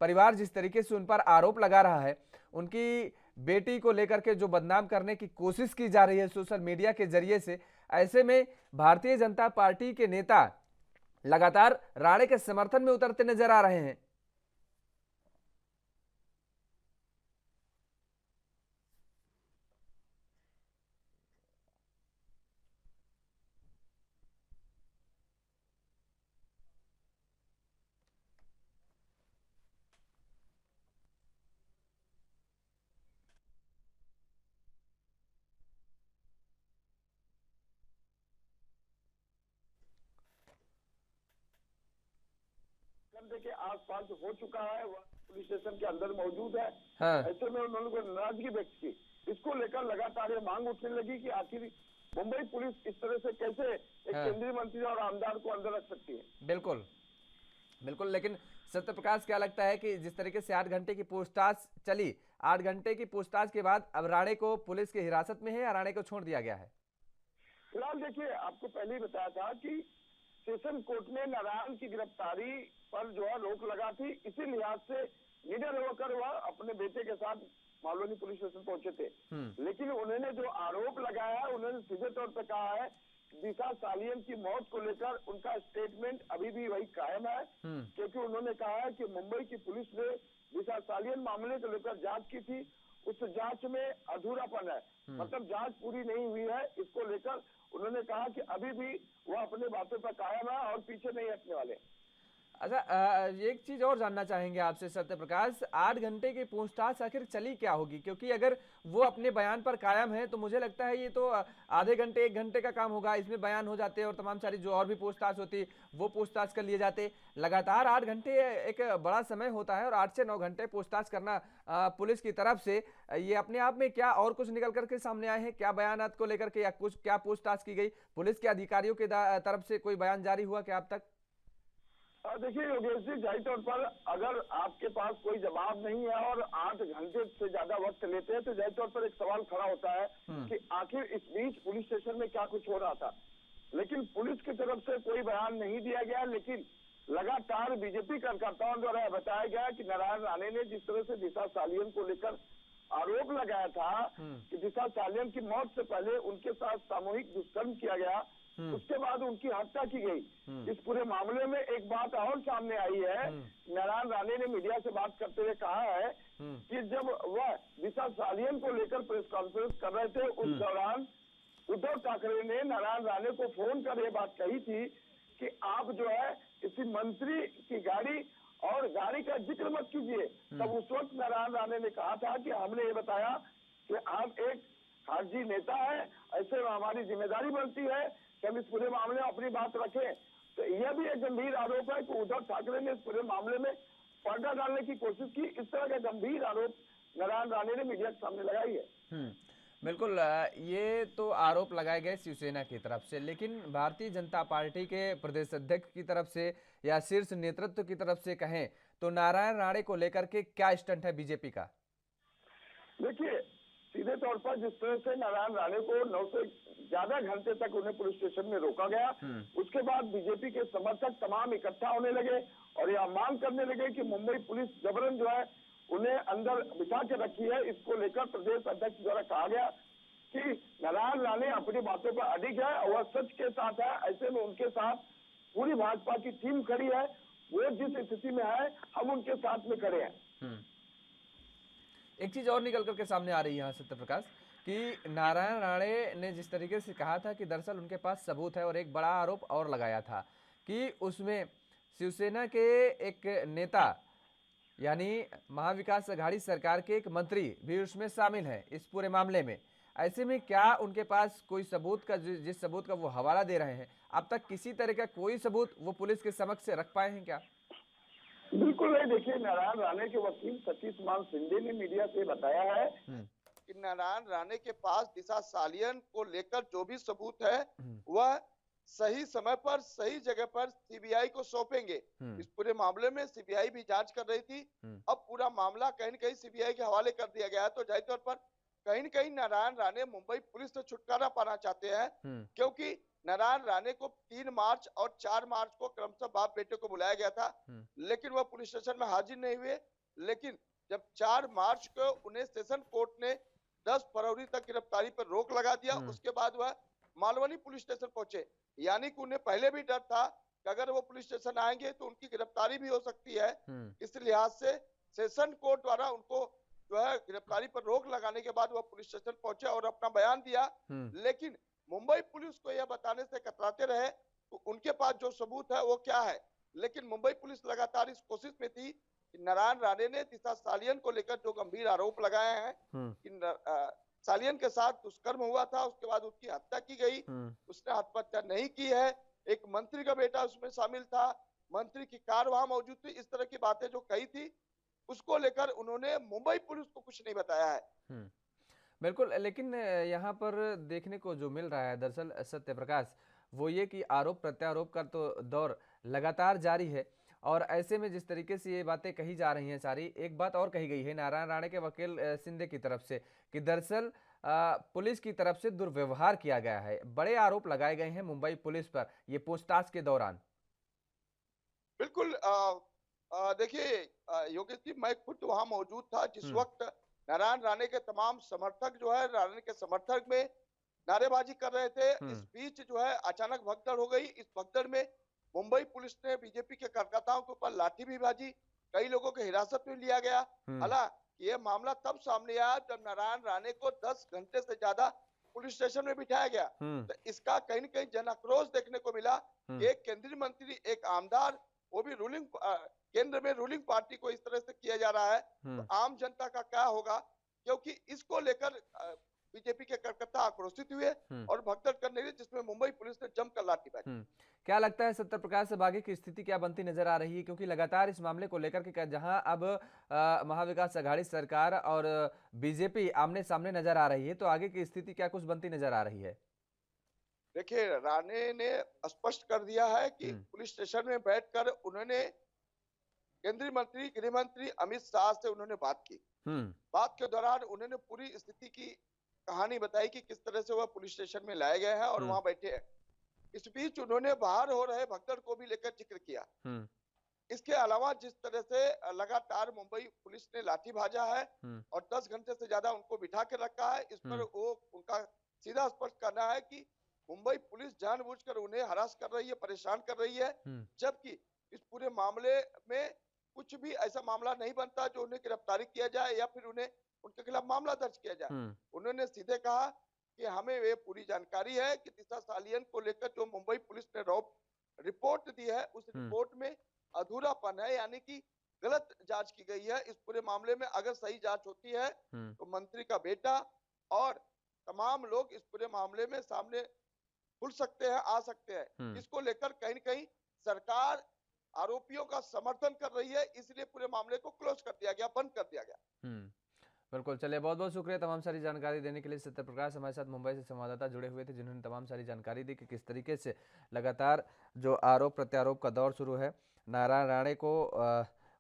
Speaker 1: परिवार जिस तरीके से उन पर आरोप लगा रहा है, उनकी बेटी को लेकर के जो बदनाम करने की कोशिश की जा रही है सोशल मीडिया के जरिए से, ऐसे में भारतीय जनता पार्टी के नेता लगातार राणे के समर्थन में उतरते नजर आ रहे हैं।
Speaker 5: के आसपास हो चुका है, वह पुलिस स्टेशन के अंदर मौजूद है।
Speaker 1: हाँ।
Speaker 5: ऐसे में उन्होंने कोई नाराजगी व्यक्त की। इसको लेकर लगातार ये मांग उठने लगी कि आखिर मुंबई पुलिस इस तरह से कैसे एक
Speaker 1: हाँ।
Speaker 5: केंद्रीय मंत्री और आमदार को अंदर रख सकती है।
Speaker 1: बिल्कुल बिल्कुल, लेकिन सत्य प्रकाश, क्या लगता है कि जिस तरीके से 8 घंटे की पूछताछ चली, 8 घंटे की पूछताछ के बाद अब राणे को पुलिस की हिरासत में है या राणे को छोड़ दिया गया है?
Speaker 5: फिलहाल देखिए, आपको पहले ही बताया था कि सेशन कोर्ट ने नारायण की गिरफ्तारी पर जो है रोक लगा थी। इसी लिहाज से निडर होकर वह अपने बेटे के साथ मालवनी पुलिस स्टेशन पहुंचे थे।
Speaker 1: हम्म।
Speaker 5: लेकिन उन्होंने जो आरोप लगाया है, उन्होंने सीधे तौर पर कहा है दिशा सालियन की मौत को लेकर उनका स्टेटमेंट अभी भी वही कायम है, क्योंकि उन्होंने कहा है कि मुंबई की पुलिस ने दिशा सालियन मामले को लेकर जांच की थी, उस जांच में अधूरापन है, मतलब जांच पूरी नहीं हुई है। इसको लेकर उन्होंने कहा कि अभी भी वह अपने बातों पर कायम है और पीछे नहीं हटने वाले।
Speaker 1: अच्छा, एक चीज और जानना चाहेंगे आपसे सत्य प्रकाश, 8 घंटे की पूछताछ आखिर चली क्या होगी? क्योंकि अगर वो अपने बयान पर कायम है तो मुझे लगता है ये तो आधे घंटे 1 घंटे का काम होगा, इसमें बयान हो जाते और तमाम सारी जो और भी पूछताछ होती वो पूछताछ कर लिए जाते। लगातार 8 घंटे एक बड़ा समय होता है और 8 से 9 घंटे पूछताछ करना पुलिस की तरफ से, ये अपने आप में क्या और कुछ निकल करके सामने आए हैं? क्या बयानात को लेकर के या कुछ क्या पूछताछ की गई? पुलिस के अधिकारियों के तरफ से कोई बयान जारी हुआ क्या अब तक?
Speaker 5: देखिए योगेश जी, जाहिर तौर पर अगर आपके पास कोई जवाब नहीं है और 8 घंटे से ज्यादा वक्त लेते हैं तो जाहिर तौर पर एक सवाल खड़ा होता है कि आखिर इस बीच पुलिस स्टेशन में क्या कुछ हो रहा था। लेकिन पुलिस की तरफ से कोई बयान नहीं दिया गया, लेकिन लगातार बीजेपी कार्यकर्ताओं द्वारा बताया गया कि नारायण राणे ने जिस तरह से दिशा सालियन को लेकर आरोप लगाया था कि दिशा सालियन की मौत से पहले उनके साथ सामूहिक दुष्कर्म किया गया, उसके बाद उनकी हत्या की गई। इस पूरे मामले में एक बात और सामने आई है, नारायण राणे ने मीडिया से बात करते हुए कहा है कि जब वह दिशा सालियन को लेकर प्रेस कॉन्फ्रेंस कर रहे थे उस दौरान उद्धव ठाकरे ने नारायण राणे को फोन कर ये बात कही थी कि आप जो है किसी मंत्री की गाड़ी और गाड़ी का जिक्र मत कीजिए। तब उस वक्त नारायण राणे ने कहा था कि हमने ये बताया कि आप एक खारजी नेता है, ऐसे में हमारी जिम्मेदारी बनती है कि हम इस पूरे मामले में अपनी बात रखें। तो यह भी एक गंभीर आरोप है कि उद्धव ठाकरे ने इस पूरे मामले में पर्दा डालने की कोशिश की। इस तरह का गंभीर आरोप नारायण राणे ने मीडिया के सामने लगाई है।
Speaker 1: बिल्कुल, ये तो आरोप लगाए गए शिवसेना की तरफ से, लेकिन भारतीय जनता पार्टी के प्रदेश अध्यक्ष की तरफ से या शीर्ष नेतृत्व की तरफ से कहें तो नारायण राणे को लेकर के क्या स्टंट है बीजेपी का?
Speaker 5: देखिए, सीधे तौर पर जिस तरह से नारायण राणे को 9 से ज्यादा घंटे तक उन्हें पुलिस स्टेशन में रोका गया, उसके बाद बीजेपी के समर्थक तमाम इकट्ठा होने लगे और यह मांग करने लगे कि मुंबई पुलिस जबरन जो है उन्हें अंदर बिठा के रखी है। इसको लेकर प्रदेश अध्यक्ष द्वारा कहा गया कि नारायण राणे अपनी बातों पर अडिग है और वह सच के साथ है, ऐसे में उनके साथ पूरी भाजपा की टीम खड़ी है, वो जिस स्थिति में है हम उनके साथ में खड़े हैं।
Speaker 1: एक चीज और निकल करके सामने आ रही है यहाँ सत्य प्रकाश कि नारायण राणे ने जिस तरीके से कहा था कि दरअसल उनके पास सबूत है, और एक बड़ा आरोप और लगाया था कि उसमें शिवसेना के एक नेता यानी महाविकास अघाड़ी सरकार के एक मंत्री भी उसमें शामिल है इस पूरे मामले में। ऐसे में क्या उनके पास कोई सबूत का जिस सबूत का वो हवाला दे रहे हैं, अब तक किसी तरह का कोई सबूत वो पुलिस के समक्ष से रख पाए हैं क्या?
Speaker 5: बिल्कुल नहीं। देखिए, नारायण राणे के वकील सतीश मान सिंधे ने मीडिया से बताया है
Speaker 4: कि नारायण राणे के पास दिशा सालियन को लेकर जो भी सबूत है वह सही समय पर सही जगह पर सीबीआई को सौंपेंगे। इस पूरे मामले में सीबीआई भी जांच कर रही थी, अब पूरा मामला कहीं न कहीं सीबीआई के हवाले कर दिया गया है। तो जाहिर तौर पर कहीं न कहीं नारायण राणे मुंबई पुलिस से छुटकारा पाना चाहते हैं, क्योंकि नारायण राणे को 3 मार्च और 4 मार्च को क्रमशः बाप बेटे को बुलाया गया था, लेकिन वह पुलिस स्टेशन में हाजिर नहीं हुए। लेकिन जब 4 मार्च को उन्हें सेशन कोर्ट ने 10 फरवरी तक गिरफ्तारी पर रोक लगा दिया, उसके बाद वह मालवनी पुलिस स्टेशन पहुंचे। यानी कि उन्हें पहले भी डर था कि अगर वो पुलिस स्टेशन आएंगे तो उनकी गिरफ्तारी भी हो सकती है। इस लिहाज से सेशन कोर्ट द्वारा उनको जो है गिरफ्तारी पर रोक लगाने के बाद वह पुलिस स्टेशन पहुंचे और अपना बयान दिया। लेकिन मुंबई पुलिस को यह बताने से कतराते रहे तो उनके पास जो सबूत है वो क्या है। लेकिन मुंबई पुलिस लगातार इस कोशिश में थी कि नारायण राणे ने दिशा सालियन को लेकर जो गंभीर आरोप लगाए हैं कि सालियन के साथ दुष्कर्म हुआ था, उसके बाद उसकी हत्या की गई, उसने आत्महत्या नहीं की है, एक मंत्री का बेटा उसमें शामिल था, मंत्री की कार वहां मौजूद थी, इस तरह की बातें जो कही थी उसको लेकर उन्होंने मुंबई पुलिस को कुछ नहीं बताया है।
Speaker 1: बिल्कुल, लेकिन यहाँ पर देखने को जो मिल रहा है दरअसल सत्य प्रकाश, वो ये कि आरोप प्रत्यारोप का तो दौर लगातार जारी है, और ऐसे में जिस तरीके से ये बातें कही जा रही हैं सारी, एक बात और कही गई है नारायण राणे के वकील सिंधे की तरफ से कि दरअसल पुलिस की तरफ से दुर्व्यवहार किया गया है। बड़े आरोप लगाए गए हैं मुंबई पुलिस पर ये पूछताछ के दौरान।
Speaker 4: बिल्कुल, देखिए योगेश जी, मैं खुद वहां मौजूद था जिस वक्त नारायण राणे के तमाम समर्थक जो है राणे के समर्थक में नारेबाजी कर रहे थे। इस बीच जो है अचानक भगदड़ हो गई। इस भगदड़ में मुंबई पुलिस ने बीजेपी के कार्यकर्ताओं के ऊपर लाठी भी भाजी, कई लोगों को हिरासत में लिया गया। हालांकि ये मामला तब सामने आया जब नारायण राणे को 10 घंटे से ज्यादा पुलिस स्टेशन में बिठाया गया। तो इसका कहीं न कहीं जन आक्रोश देखने को मिला। एक केंद्रीय मंत्री, एक आमदार, वो भी रूलिंग केंद्र में रूलिंग पार्टी को इस तरह से किया जा रहा है, तो आम जनता का क्या होगा? क्योंकि इसको लेकर बीजेपी के कार्यकर्ता आक्रोशित हुए और भगदड़ करने लगे, जिसमें मुंबई पुलिस ने जमकर लाठीचार्ज।
Speaker 1: क्या लगता है सत्य प्रकाश से आगे की स्थिति क्या बनती नजर आ रही है, क्योंकि लगातार इस मामले को लेकर के जहां अब महाविकास अघाड़ी सरकार और बीजेपी आमने सामने नजर आ रही है, तो आगे की स्थिति क्या कुछ बनती नजर आ रही है?
Speaker 4: देखिए, राणे ने स्पष्ट कर दिया है कि पुलिस स्टेशन में बैठकर उन्होंने केंद्रीय मंत्री, गृह मंत्री अमित शाह से उन्होंने बात की। बात के दौरान उन्होंने पूरी स्थिति की कहानी बताई कि किस तरह से वह पुलिस स्टेशन में लाए गए हैं और वहां बैठे हैं। इस बीच उन्होंने बाहर हो रहे भगदड़ को भी लेकर जिक्र किया। इसके अलावा जिस तरह से लगातार मुंबई पुलिस ने लाठी भाजा है और 10 घंटे से ज्यादा उनको बिठा के रखा है, इस पर वो उनका सीधा स्पष्ट करना है कि मुंबई पुलिस जानबूझकर उन्हें हरास कर रही है, परेशान कर रही है, जबकि इस पूरे मामले में कुछ भी ऐसा मामला नहीं बनता जो उन्हें गिरफ्तारी किया जाए या फिर उन्हें उनके खिलाफ मामला दर्ज किया जाए। उन्होंने सीधे कहा कि हमें ये पूरी जानकारी है कि दिशा सालियन को लेकर जो मुंबई पुलिस ने रिपोर्ट दी है, उस रिपोर्ट में अधूरापन है, यानी कि गलत जांच की गई है। इस पूरे मामले में अगर सही जांच होती है तो मंत्री का बेटा और तमाम लोग इस पूरे मामले में सामने खुल सकते हैं, आ सकते हैं। इसको लेकर कहीं न कहीं सरकार आरोपियों का समर्थन कर रही है, इसलिए पूरे मामले को क्लोज कर दिया गया, बंद कर दिया गया।
Speaker 1: बिल्कुल, चलिए बहुत बहुत शुक्रिया तमाम सारी जानकारी देने के लिए। सत्य प्रकाश हमारे साथ मुंबई से संवाददाता जुड़े हुए थे, जिन्होंने तमाम सारी जानकारी दी कि किस तरीके से लगातार जो आरोप प्रत्यारोप का दौर शुरू है। नारायण राणे को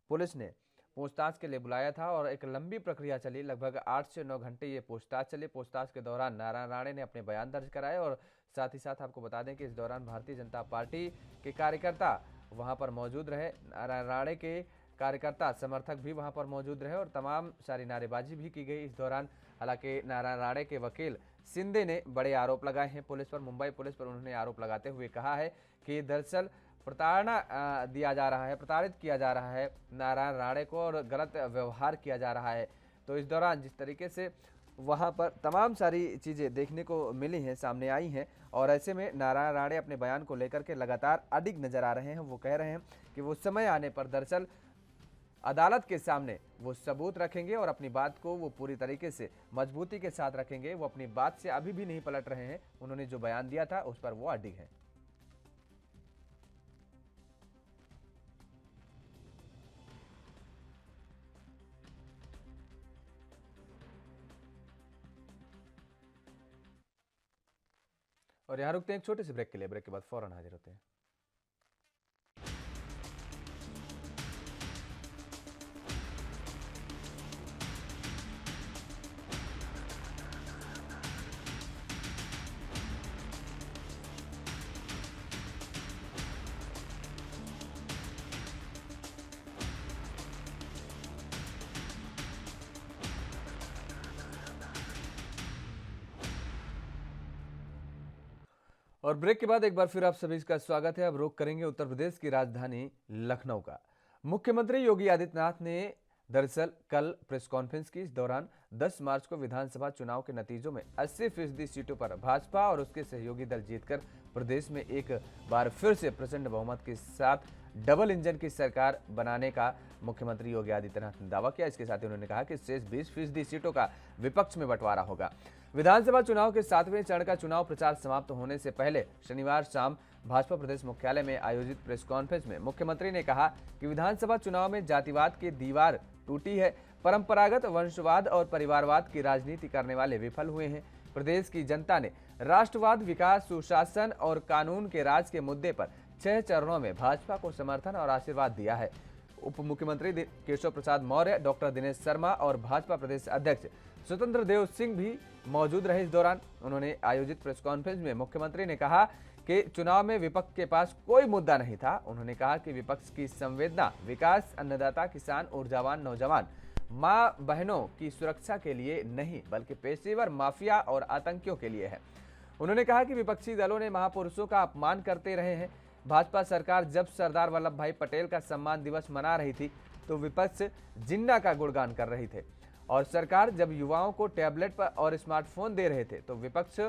Speaker 1: पुलिस ने पूछताछ के लिए बुलाया था और एक लंबी प्रक्रिया चली, लगभग 8 से 9 घंटे ये पूछताछ चली। पूछताछ के दौरान नारायण राणे ने अपने बयान दर्ज कराए और साथ ही साथ आपको बता दें कि इस दौरान भारतीय जनता पार्टी के कार्यकर्ता वहां पर मौजूद रहे। नारायण राणे के कार्यकर्ता समर्थक भी वहां पर मौजूद रहे और तमाम सारी नारेबाजी भी की गई इस दौरान। हालांकि नारायण राणे के वकील शिंदे ने बड़े आरोप लगाए हैं पुलिस पर, मुंबई पुलिस पर। उन्होंने आरोप लगाते हुए कहा है कि दरअसल प्रताड़ना दिया जा रहा है, प्रताड़ित किया जा रहा है नारायण राणे को और गलत व्यवहार किया जा रहा है। तो इस दौरान जिस तरीके से वहां पर तमाम सारी चीज़ें देखने को मिली हैं, सामने आई हैं, और ऐसे में नारायण राणे अपने बयान को लेकर के लगातार अडिग नजर आ रहे हैं। वो कह रहे हैं कि वो समय आने पर दरअसल अदालत के सामने वो सबूत रखेंगे और अपनी बात को वो पूरी तरीके से मजबूती के साथ रखेंगे। वो अपनी बात से अभी भी नहीं पलट रहे हैं, उन्होंने जो बयान दिया था उस पर वो अडिग हैं। और यहाँ रुकते हैं एक छोटे से ब्रेक के लिए, ब्रेक के बाद फौरन हाजिर होते हैं। और ब्रेक के बाद एक बार फिर आप सभी का स्वागत है। अब रुख करेंगे उत्तर प्रदेश की राजधानी लखनऊ का। मुख्यमंत्री योगी आदित्यनाथ ने दरअसल कल प्रेस कॉन्फ्रेंस की। इस दौरान 10 मार्च को विधानसभा चुनाव के नतीजों में 80% सीटों पर भाजपा और उसके सहयोगी दल जीतकर प्रदेश में एक बार फिर से प्रचंड बहुमत के साथ डबल इंजन की सरकार बनाने का मुख्यमंत्री योगी आदित्यनाथ ने दावा किया। इसके साथ ही उन्होंने कहा कि शेष 20% सीटों का विपक्ष में बंटवारा होगा। विधानसभा चुनाव के 7वें चरण का चुनाव प्रचार समाप्त होने से पहले शनिवार शाम भाजपा प्रदेश मुख्यालय में आयोजित प्रेस कॉन्फ्रेंस में मुख्यमंत्री ने कहा कि विधानसभा चुनाव में जातिवाद की दीवार टूटी है, परंपरागत वंशवाद और परिवारवाद की राजनीति करने वाले विफल हुए हैं। प्रदेश की जनता ने राष्ट्रवाद, विकास, सुशासन और कानून के राज के मुद्दे पर 6 चरणों में भाजपा को समर्थन और आशीर्वाद दिया है। उप मुख्यमंत्री केशव प्रसाद मौर्य, डॉक्टर दिनेश शर्मा और भाजपा प्रदेश अध्यक्ष स्वतंत्र देव सिंह भी मौजूद रहे। इस दौरान उन्होंने आयोजित प्रेस कॉन्फ्रेंस में मुख्यमंत्री ने कहा कि चुनाव में विपक्ष के पास कोई मुद्दा नहीं था। उन्होंने कहा कि विपक्ष की संवेदना विकास, अन्नदाता, किसान, ऊर्जावान नौजवान, मां बहनों की सुरक्षा के लिए नहीं बल्कि पेशेवर माफिया और आतंकियों के लिए है। उन्होंने कहा कि विपक्षी दलों ने महापुरुषों का अपमान करते रहे हैं। भाजपा सरकार जब सरदार वल्लभ भाई पटेल का सम्मान दिवस मना रही थी तो विपक्ष जिन्ना का गुणगान कर रही थे, और सरकार जब युवाओं को टैबलेट पर और स्मार्टफोन दे रहे थे तो विपक्ष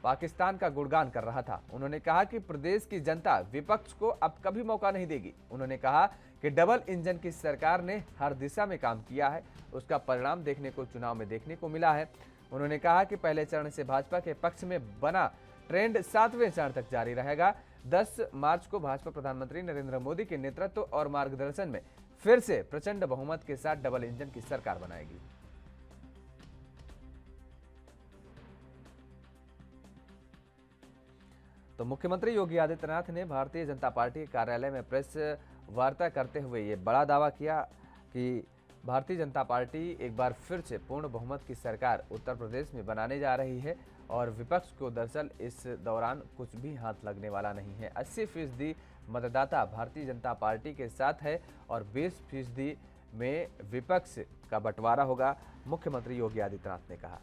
Speaker 1: पाकिस्तान का गुणगान कर रहा था। उन्होंने कहा कि प्रदेश की जनता विपक्ष को अब कभी मौका नहीं देगी। उन्होंने कहा कि डबल इंजन की सरकार ने हर दिशा में काम किया है, उसका परिणाम देखने को चुनाव में देखने को मिला है। उन्होंने कहा कि पहले चरण से भाजपा के पक्ष में बना ट्रेंड 7वें चरण तक जारी रहेगा। 10 मार्च को भाजपा प्रधानमंत्री नरेंद्र मोदी के नेतृत्व और मार्गदर्शन में फिर से प्रचंड बहुमत के साथ डबल इंजन की सरकार बनाएगी। तो मुख्यमंत्री योगी आदित्यनाथ ने भारतीय जनता पार्टी के कार्यालय में प्रेस वार्ता करते हुए ये बड़ा दावा किया कि भारतीय जनता पार्टी एक बार फिर से पूर्ण बहुमत की सरकार उत्तर प्रदेश में बनाने जा रही है और विपक्ष को दरअसल इस दौरान कुछ भी हाथ लगने वाला नहीं है। 80% मतदाता भारतीय जनता पार्टी के साथ है और 20% में विपक्ष का बंटवारा होगा, मुख्यमंत्री योगी आदित्यनाथ ने कहा।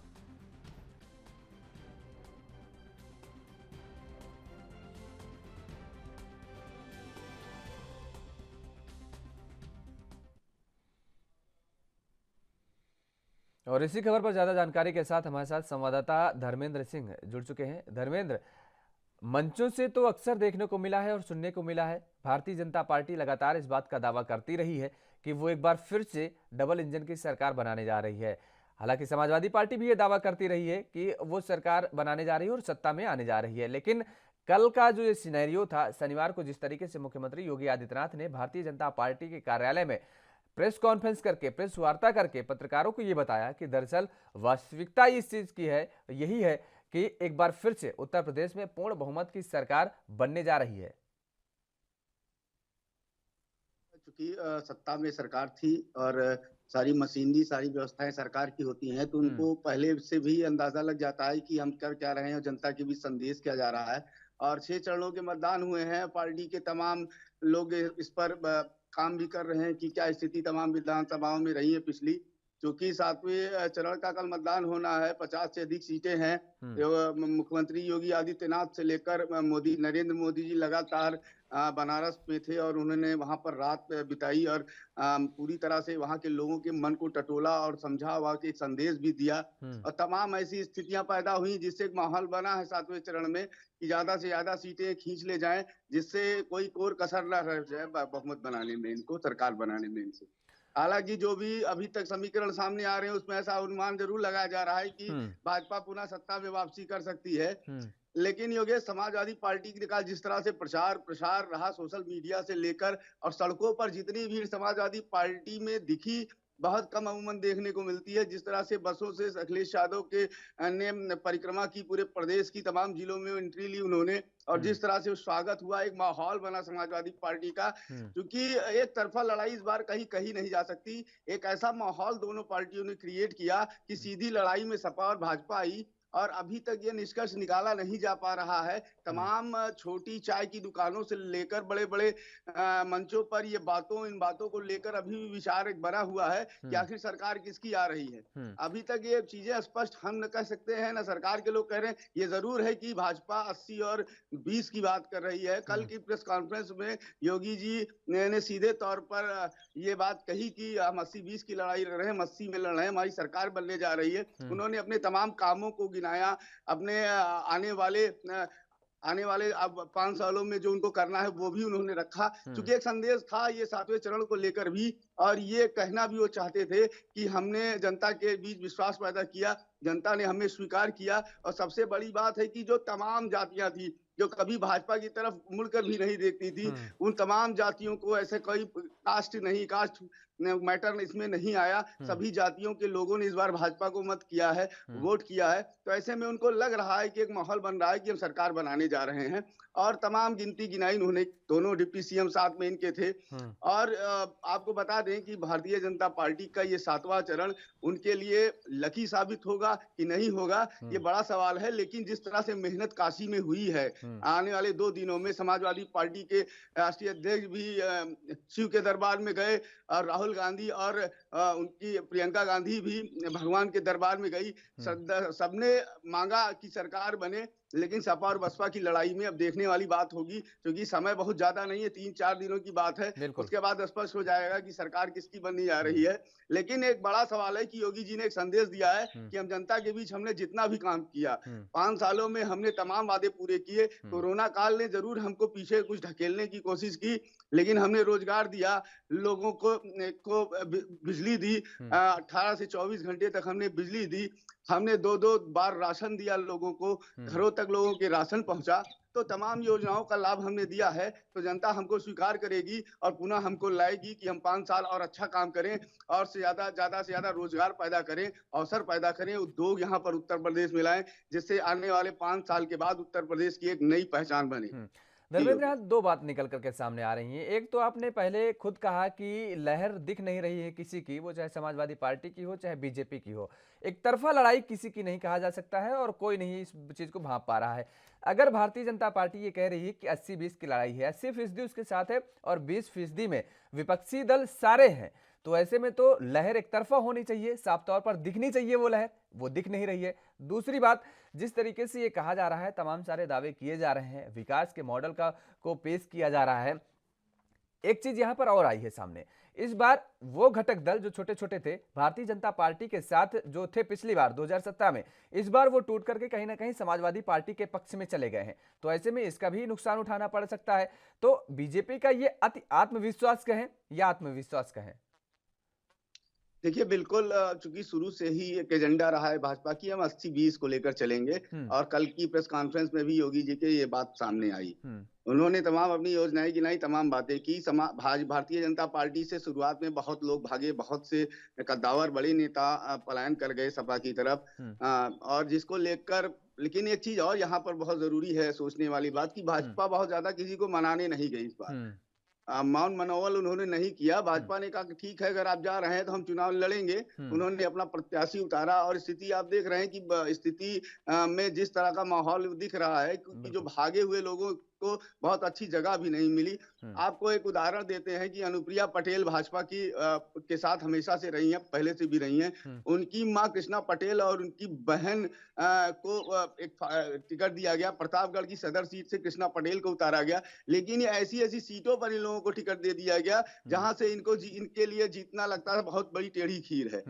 Speaker 1: और इसी खबर पर ज्यादा जानकारी के साथ हमारे साथ संवाददाता धर्मेंद्र सिंह जुड़ चुके हैं। धर्मेंद्र, मंचों से तो अक्सर देखने को मिला है और सुनने को मिला है, भारतीय जनता पार्टी लगातार इस बात का दावा करती रही है कि वो एक बार फिर से डबल इंजन की सरकार बनाने जा रही है। हालांकि समाजवादी पार्टी भी ये दावा करती रही है कि वो सरकार बनाने जा रही है और सत्ता में आने जा रही है। लेकिन कल का जो ये सिनेरियो था, शनिवार को जिस तरीके से मुख्यमंत्री योगी आदित्यनाथ ने भारतीय जनता पार्टी के कार्यालय में प्रेस कॉन्फ्रेंस करके, प्रेस वार्ता करके पत्रकारों को ये बताया कि दरअसल वास्तविकता इस चीज की है, यही है कि एक बार फिर से उत्तर प्रदेश में पूर्ण बहुमत की सरकार बनने जा रही है।
Speaker 6: चूंकि सत्ता में सरकार थी और सारी मशीनरी, सारी व्यवस्थाएं सरकार की होती हैं, तो उनको पहले से भी अंदाजा लग जाता है कि हम कर क्या रहे हैं और जनता के बीच संदेश क्या जा रहा है। और 6 चरणों के मतदान हुए हैं, पार्टी के तमाम लोग इस पर काम भी कर रहे हैं कि क्या स्थिति तमाम विधानसभाओं में रही है पिछली। क्योंकि 7वें चरण का कल मतदान होना है, 50 से अधिक सीटें हैं। मुख्यमंत्री योगी आदित्यनाथ से लेकर नरेंद्र मोदी जी लगातार बनारस में थे और उन्होंने वहां पर रात बिताई और पूरी तरह से वहां के लोगों के मन को टटोला और समझा, वहां के एक संदेश भी दिया। और तमाम ऐसी स्थितियां पैदा हुई जिससे एक माहौल बना है 7वें चरण में कि ज्यादा से ज्यादा सीटें खींच ले जाएं, जिससे कोई कोर कसर न रह जाए बहुमत बनाने में, इनको सरकार बनाने में इनसे। हालांकि जो भी अभी तक समीकरण सामने आ रहे हैं उसमें ऐसा अनुमान जरूर लगाया जा रहा है कि भाजपा पुनः सत्ता में वापसी कर सकती है। लेकिन योगेश, समाजवादी पार्टी का जिस तरह से प्रसार रहा सोशल मीडिया से लेकर, और सड़कों पर जितनी भीड़ समाजवादी पार्टी में दिखी बहुत कम अमूमन देखने को मिलती है। जिस तरह से बसों से अखिलेश यादव के ने परिक्रमा की, पूरे प्रदेश की तमाम जिलों में एंट्री ली उन्होंने, और जिस तरह से स्वागत हुआ, एक माहौल बना समाजवादी पार्टी का। क्योंकि एक तरफा लड़ाई इस बार कहीं नहीं जा सकती। एक ऐसा माहौल दोनों पार्टियों ने क्रिएट किया कि सीधी लड़ाई में सपा और भाजपा आई, और अभी तक ये निष्कर्ष निकाला नहीं जा पा रहा है। तमाम छोटी चाय की दुकानों से लेकर बड़े बड़े मंचों पर ये इन बातों को लेकर अभी भी विचार एक बना हुआ है कि आखिर सरकार किसकी आ रही है। अभी तक ये चीजें स्पष्ट हम न कह सकते हैं, न सरकार के लोग कह रहे हैं। ये जरूर है कि भाजपा 80 और 20 की बात कर रही है। कल की प्रेस कॉन्फ्रेंस में योगी जी ने सीधे तौर पर ये बात कही कि हम 80-20 की लड़ाई लड़ रहे हैं, हम 80 में लड़ रहे हैं, हमारी सरकार बनने जा रही है। उन्होंने अपने तमाम कामों को गिनाया, अपने आने वाले अब 5 सालों में जो उनको करना है वो भी उन्होंने रखा। क्योंकि एक संदेश था ये 7वें चरण को लेकर भी, और ये कहना भी वो चाहते थे कि हमने जनता के बीच विश्वास पैदा किया, जनता ने हमें स्वीकार किया। और सबसे बड़ी बात है कि जो तमाम जातियां थी जो कभी भाजपा की तरफ मुड़कर भी नहीं देखती थी, उन तमाम जातियों को, ऐसे कोई कास्ट मैटर इसमें नहीं आया। सभी जातियों के लोगों ने इस बार भाजपा को मत किया है, वोट किया है। तो ऐसे में उनको लग रहा है कि एक माहौल बन रहा है कि हम सरकार बनाने जा रहे हैं। और तमाम गिनती गिनाई उन्होंने, दोनों डिप्टी सीएम साथ में इनके थे। और आपको बता दें कि भारतीय जनता पार्टी का ये 7वां चरण उनके लिए लकी साबित होगा कि नहीं होगा, ये बड़ा सवाल है। लेकिन जिस तरह से मेहनत काशी में हुई है, आने वाले 2 दिनों में समाजवादी पार्टी के राष्ट्रीय अध्यक्ष भी शिव के दरबार में गए और राहुल राहुल गांधी और उनकी प्रियंका गांधी भी भगवान के दरबार में गई। सबने मांगा कि सरकार बने, लेकिन सपा और बसपा की लड़ाई में अब देखने वाली बात होगी, क्योंकि समय बहुत ज्यादा नहीं है, 3-4 दिनों की बात है। उसके बाद स्पष्ट हो जाएगा कि सरकार किसकी बनने जा रही है। लेकिन एक बड़ा सवाल है कि योगी जी ने एक संदेश दिया है कि हम जनता के बीच हमने जितना भी काम किया, 5 सालों में हमने तमाम वादे पूरे किए। कोरोना काल ने जरूर हमको पीछे कुछ ढकेलने की कोशिश की, लेकिन हमने रोजगार दिया, लोगों को बिजली दी, 18 से 24 घंटे तक हमने बिजली दी, हमने 2-2 बार राशन दिया लोगों को, घरों तक लोगों के राशन पहुंचा। तो तमाम योजनाओं का लाभ हमने दिया है, तो जनता हमको स्वीकार करेगी और पुनः हमको लाएगी कि हम 5 साल और अच्छा काम करें और ज्यादा से ज्यादा रोजगार पैदा करें, अवसर पैदा करें, उद्योग यहाँ पर उत्तर प्रदेश में लाएं, जिससे आने वाले 5 साल के बाद उत्तर प्रदेश की एक नई पहचान बने।
Speaker 1: धर्मेंद्र, यहाँ दो बात निकल करके सामने आ रही हैं। एक तो आपने पहले खुद कहा कि लहर दिख नहीं रही है किसी की, वो चाहे समाजवादी पार्टी की हो चाहे बीजेपी की हो, एक तरफा लड़ाई किसी की नहीं कहा जा सकता है और कोई नहीं इस चीज को भांप पा रहा है। अगर भारतीय जनता पार्टी ये कह रही है कि 80-20 की लड़ाई है, 80% उसके साथ है और 20% में विपक्षी दल सारे हैं, तो ऐसे में तो लहर एक तरफा होनी चाहिए, साफ तौर पर दिखनी चाहिए वो लहर, वो दिख नहीं रही है। दूसरी बात, जिस तरीके से ये कहा जा रहा है, तमाम सारे दावे किए जा रहे हैं, विकास के मॉडल को पेश किया जा रहा है, एक चीज यहां पर और आई है सामने। इस बार वो घटक दल जो छोटे छोटे थे भारतीय जनता पार्टी के साथ जो थे पिछली बार 2017 में, इस बार वो टूट करके कहीं ना कहीं समाजवादी पार्टी के पक्ष में चले गए हैं, तो ऐसे में इसका भी नुकसान उठाना पड़ सकता है। तो बीजेपी का ये अति आत्मविश्वास कहें या आत्मविश्वास कहें?
Speaker 6: देखिए, बिल्कुल, चूंकि शुरू से ही एक एजेंडा रहा है भाजपा की, हम 80-20 को लेकर चलेंगे और कल की प्रेस कॉन्फ्रेंस में भी योगी जी के ये बात सामने आई। उन्होंने तमाम अपनी योजनाएं गिनाई, तमाम बातें की। भारतीय जनता पार्टी से शुरुआत में बहुत लोग भागे, बहुत से कद्दावर बड़े नेता पलायन कर गए सपा की तरफ, और जिसको लेकर, लेकिन एक चीज और यहाँ पर बहुत जरूरी है सोचने वाली बात कि भाजपा बहुत ज्यादा किसी को मनाने नहीं गई इस बार। मौन मनोबल उन्होंने नहीं किया। भाजपा ने कहा कि ठीक है, अगर आप जा रहे हैं तो हम चुनाव लड़ेंगे। उन्होंने अपना प्रत्याशी उतारा और स्थिति आप देख रहे हैं कि स्थिति में जिस तरह का माहौल दिख रहा है, क्योंकि जो भागे हुए लोगों को बहुत अच्छी जगह भी नहीं मिली। आपको एक उदाहरण देते हैं कि अनुप्रिया पटेल भाजपा की के साथ हमेशा से रही हैं, पहले से भी रही हैं। उनकी मां कृष्णा पटेल और उनकी बहन को एक टिकट दिया गया, प्रतापगढ़ की सदर सीट से कृष्णा पटेल को उतारा गया, लेकिन ये ऐसी ऐसी सीटों पर इन लोगों को टिकट दे दिया गया जहां से इनके लिए जीतना लगता है बहुत बड़ी टेढ़ी खीर है।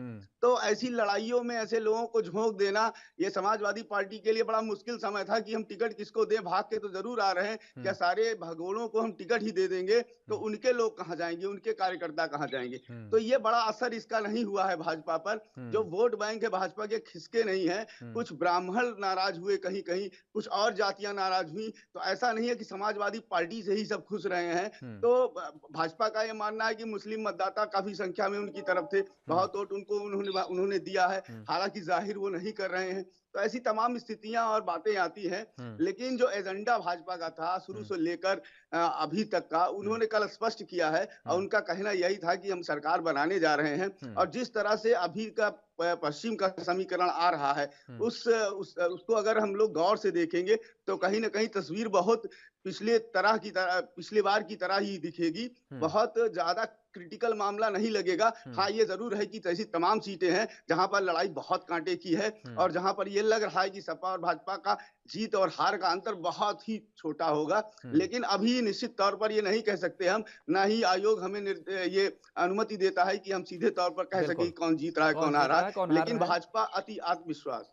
Speaker 6: तो ऐसी लड़ाइयों में ऐसे लोगों को झोंक देना, ये समाजवादी पार्टी के लिए बड़ा मुश्किल समय था कि हम टिकट किसको दें, भाग के तो जरूर आ रहे हैं, क्या सारे भगोड़ों को हम टिकट ही दे देंगे तो उनके लोग कहां जाएंगे, उनके कार्यकर्ता कहां जाएंगे। तो ये बड़ा असर इसका नहीं हुआ है भाजपा पर। जो वोट बैंक है भाजपा के खिसके नहीं है। कुछ ब्राह्मण नाराज हुए, कहीं कहीं कुछ और जातियां नाराज हुई, तो ऐसा नहीं है कि समाजवादी पार्टी से ही सब खुश रहे हैं। तो भाजपा का ये मानना है कि मुस्लिम मतदाता काफी संख्या में उनकी तरफ थे, बहुत वोट उनको उन्होंने दिया है, हालांकि जाहिर वो नहीं कर रहे हैं। तो ऐसी तमाम स्थितियां और बातें आती हैं, लेकिन जो एजेंडा भाजपा का था शुरू से लेकर अभी तक का, उन्होंने कल स्पष्ट किया है और उनका कहना यही था कि हम सरकार बनाने जा रहे हैं। और जिस तरह से अभी का पश्चिम का समीकरण आ रहा है, उसको अगर हम लोग गौर से देखेंगे तो कहीं ना कहीं तस्वीर बहुत पिछले बार की तरह ही दिखेगी। बहुत ज्यादा क्रिटिकल मामला नहीं लगेगा। हाँ, ये जरूर है कि ऐसी तमाम सीटें हैं जहां पर लड़ाई बहुत कांटे की है और जहां पर ये लग रहा है कि सपा और भाजपा का जीत और हार का अंतर बहुत ही छोटा होगा। लेकिन अभी निश्चित तौर पर ये नहीं कह सकते हम, ना ही आयोग हमें ये अनुमति देता है कि हम सीधे तौर पर कह सके कौन जीत रहा है, कौन हार रहा है। लेकिन भाजपा अति आत्मविश्वास,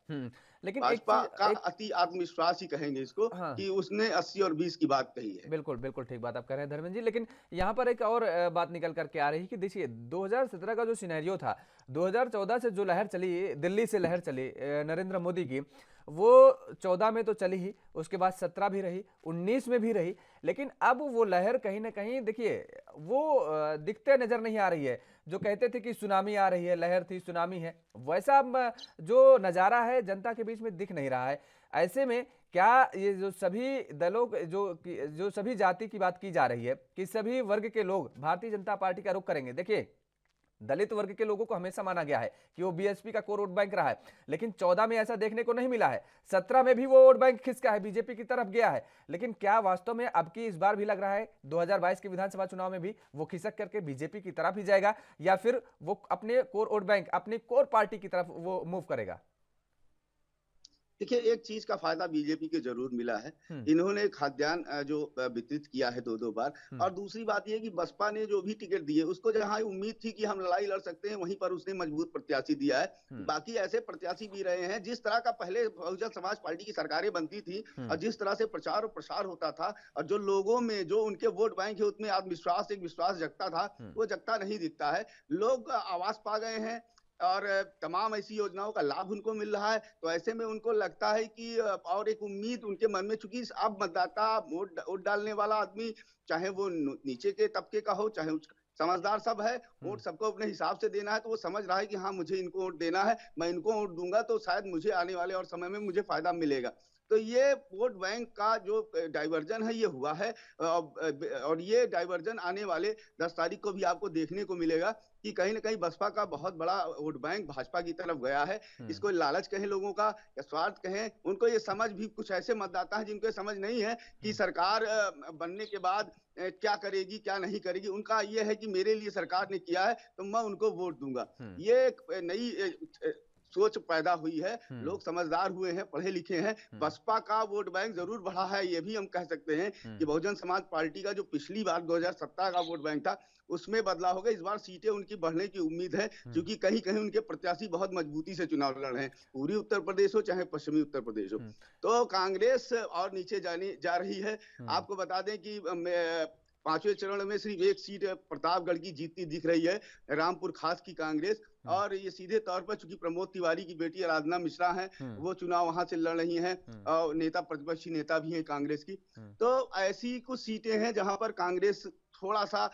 Speaker 1: लेकिन
Speaker 6: भाजपा का अति आत्मविश्वास ही कहेंगे इसको, कि उसने 80 और 20 की बात कही है।
Speaker 1: बिल्कुल बिल्कुल ठीक बात आप कह रहे हैं धर्मेंद्र जी। लेकिन यहाँ पर एक और बात निकल करके आ रही है कि देखिए 2017 का जो सिनेरियो था, 2014 से जो लहर चली, दिल्ली से लहर चली नरेंद्र मोदी की, वो 14 में तो चली ही, उसके बाद 17 भी रही, 19 में भी रही, लेकिन अब वो लहर कहीं ना कहीं देखिए वो दिखते नजर नहीं आ रही है। जो कहते थे कि सुनामी आ रही है, लहर थी सुनामी है, वैसा जो नज़ारा है जनता के बीच में दिख नहीं रहा है। ऐसे में क्या ये जो सभी दलों जो सभी जाति की बात की जा रही है कि सभी वर्ग के लोग भारतीय जनता पार्टी का रुख करेंगे? देखिए दलित वर्ग के लोगों को हमेशा माना गया है कि वो बीएसपी का कोर वोट बैंक रहा है, लेकिन 14 में ऐसा देखने को नहीं मिला है। 17 में भी वो वोट बैंक खिसका है, बीजेपी की तरफ गया है। लेकिन क्या वास्तव में अब की इस बार भी लग रहा है 2022 के विधानसभा चुनाव में भी वो खिसक करके बीजेपी की तरफ ही जाएगा, या फिर वो अपने कोर वोट बैंक, अपनी कोर पार्टी की तरफ वो मूव करेगा?
Speaker 6: देखिए, एक चीज का फायदा बीजेपी को जरूर मिला है। इन्होंने खाद्यान्न जो वितरित किया है 2-2 बार, और दूसरी बात यह कि बसपा ने जो भी टिकट दिए उसको जहां उम्मीद थी कि हम लड़ाई लड़ सकते हैं, वहीं पर उसने मजबूत प्रत्याशी दिया है। बाकी ऐसे प्रत्याशी भी रहे हैं। जिस तरह का पहले बहुजन समाज पार्टी की सरकारें बनती थी और जिस तरह से प्रचार और प्रसार होता था, और जो लोगों में जो उनके वोट बैंक है उसमें आत्मविश्वास, एक विश्वास जगता था, वो जगता नहीं दिखता है। लोग आवास पा गए हैं और तमाम ऐसी योजनाओं का लाभ उनको मिल रहा है, तो ऐसे में उनको लगता है कि और एक उम्मीद उनके मन में, चूंकि अब मतदाता वोट डालने वाला आदमी, चाहे वो नीचे के तबके का हो चाहे समझदार सब है, वोट सबको अपने हिसाब से देना है, तो वो समझ रहा है कि हाँ मुझे इनको वोट देना है, मैं इनको वोट दूंगा तो शायद मुझे आने वाले और समय में मुझे फायदा मिलेगा। तो ये वोट बैंक का जो डाइवर्जन है ये हुआ है, और ये डाइवर्जन आने वाले 10 तारीख को भी आपको देखने को मिलेगा कि कहीं ना कहीं बसपा का बहुत बड़ा वोट बैंक भाजपा की तरफ गया है। इसको लालच कहें लोगों का या स्वार्थ कहें, उनको ये समझ भी, कुछ ऐसे मतदाता हैं जिनको समझ नहीं है कि सरकार बनने के बाद क्या करेगी क्या नहीं करेगी। उनका ये है कि मेरे लिए सरकार ने किया है तो मैं उनको वोट दूंगा। ये एक नई सोच पैदा हुई है, लोग समझदार हुए हैं, पढ़े लिखे हैं। बसपा का वोट बैंक जरूर बढ़ा है, ये भी हम कह सकते हैं कि बहुजन समाज पार्टी का जो पिछली बार 2017 का वोट बैंक था उसमें बदलाव होगा। इस बार सीटें उनकी बढ़ने की उम्मीद है, क्योंकि कहीं कहीं उनके प्रत्याशी बहुत मजबूती से चुनाव लड़ रहे हैं, पूरी उत्तर प्रदेश हो चाहे पश्चिमी उत्तर प्रदेश हो। तो कांग्रेस और नीचे जा रही है। आपको बता दें कि 5वें चरण में सिर्फ एक सीट प्रतापगढ़ की जीतती दिख रही है, रामपुर खास की कांग्रेस, और ये सीधे तौर पर, चूंकि प्रमोद तिवारी की बेटी आराधना मिश्रा हैं, वो चुनाव वहां से लड़ रही हैं, और नेता प्रतिपक्षी नेता भी हैं कांग्रेस की। तो ऐसी कुछ सीटें हैं जहां पर कांग्रेस थोड़ा सा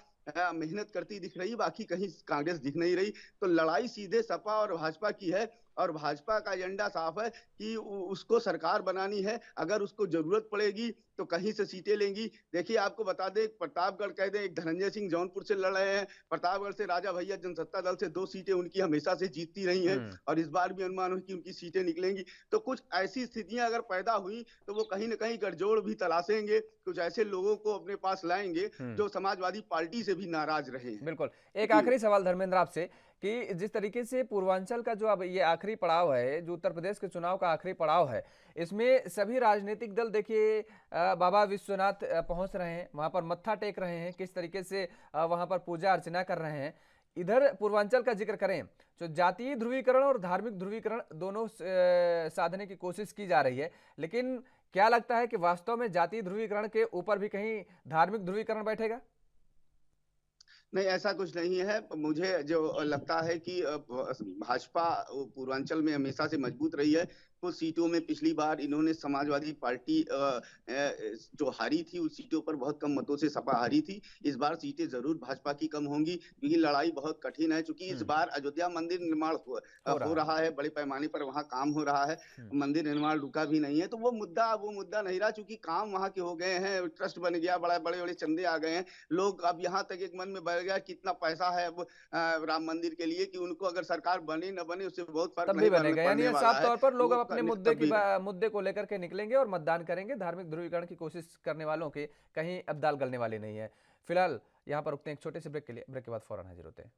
Speaker 6: मेहनत करती दिख रही, बाकी कहीं कांग्रेस दिख नहीं रही। तो लड़ाई सीधे सपा और भाजपा की है, और भाजपा का एजेंडा साफ है कि उसको सरकार बनानी है। अगर उसको जरूरत पड़ेगी तो कहीं से सीटें लेंगी। देखिए, आपको बता दें, प्रतापगढ़ कह दें, एक धनंजय सिंह जौनपुर से लड़ रहे हैं, प्रतापगढ़ से राजा भैया जनसत्ता दल से 2 सीटें उनकी हमेशा से जीतती रही हैं, और इस बार भी अनुमान हो कि उनकी सीटें निकलेंगी। तो कुछ ऐसी स्थितियां अगर पैदा हुई तो वो कहीं ना कहीं गठजोड़ भी तलाशेंगे, कुछ ऐसे लोगों को अपने पास लाएंगे जो समाजवादी पार्टी से भी नाराज रहे हैं।
Speaker 1: बिल्कुल। एक आखिरी सवाल धर्मेंद्र आपसे, कि जिस तरीके से पूर्वांचल का जो अब ये आखिरी पड़ाव है, जो उत्तर प्रदेश के चुनाव का आखिरी पड़ाव है, इसमें सभी राजनीतिक दल देखिए बाबा विश्वनाथ पहुंच रहे हैं, वहां पर मत्था टेक रहे हैं, किस तरीके से वहां पर पूजा अर्चना कर रहे हैं। इधर पूर्वांचल का जिक्र करें तो जातीय ध्रुवीकरण और धार्मिक ध्रुवीकरण दोनों साधने की कोशिश की जा रही है, लेकिन क्या लगता है कि वास्तव में जातीय ध्रुवीकरण के ऊपर भी कहीं धार्मिक ध्रुवीकरण बैठेगा?
Speaker 6: नहीं, ऐसा कुछ नहीं है। मुझे जो लगता है कि भाजपा पूर्वांचल में हमेशा से मजबूत रही है। कुछ सीटों में पिछली बार इन्होंने समाजवादी पार्टी जो हारी थी उस सीटों पर बहुत कम मतों से सपा हारी थी। इस बार सीटें जरूर भाजपा की कम होंगी, क्योंकि लड़ाई बहुत कठिन है। क्योंकि इस बार अयोध्या मंदिर निर्माण हो रहा है, बड़े पैमाने पर वहाँ काम हो रहा है, मंदिर निर्माण रुका भी नहीं है। तो वो मुद्दा नहीं रहा, चूंकि काम वहाँ के हो गए हैं, ट्रस्ट बन गया, बड़े बड़े चंदे आ गए हैं। लोग अब यहाँ तक एक मन में बैठ गया कितना पैसा है अब राम मंदिर के लिए, कि उनको अगर सरकार बने न बने उससे बहुत फर्क नहीं
Speaker 1: बनेगा। यानी साफ तौर पर लोग अपने मुद्दे को लेकर के निकलेंगे और मतदान करेंगे। धार्मिक ध्रुवीकरण की कोशिश करने वालों के कहीं अब दाल गलने वाली नहीं है। फिलहाल यहाँ पर रुकते हैं एक छोटे से ब्रेक के लिए, ब्रेक के बाद फौरन हाजिर होते हैं।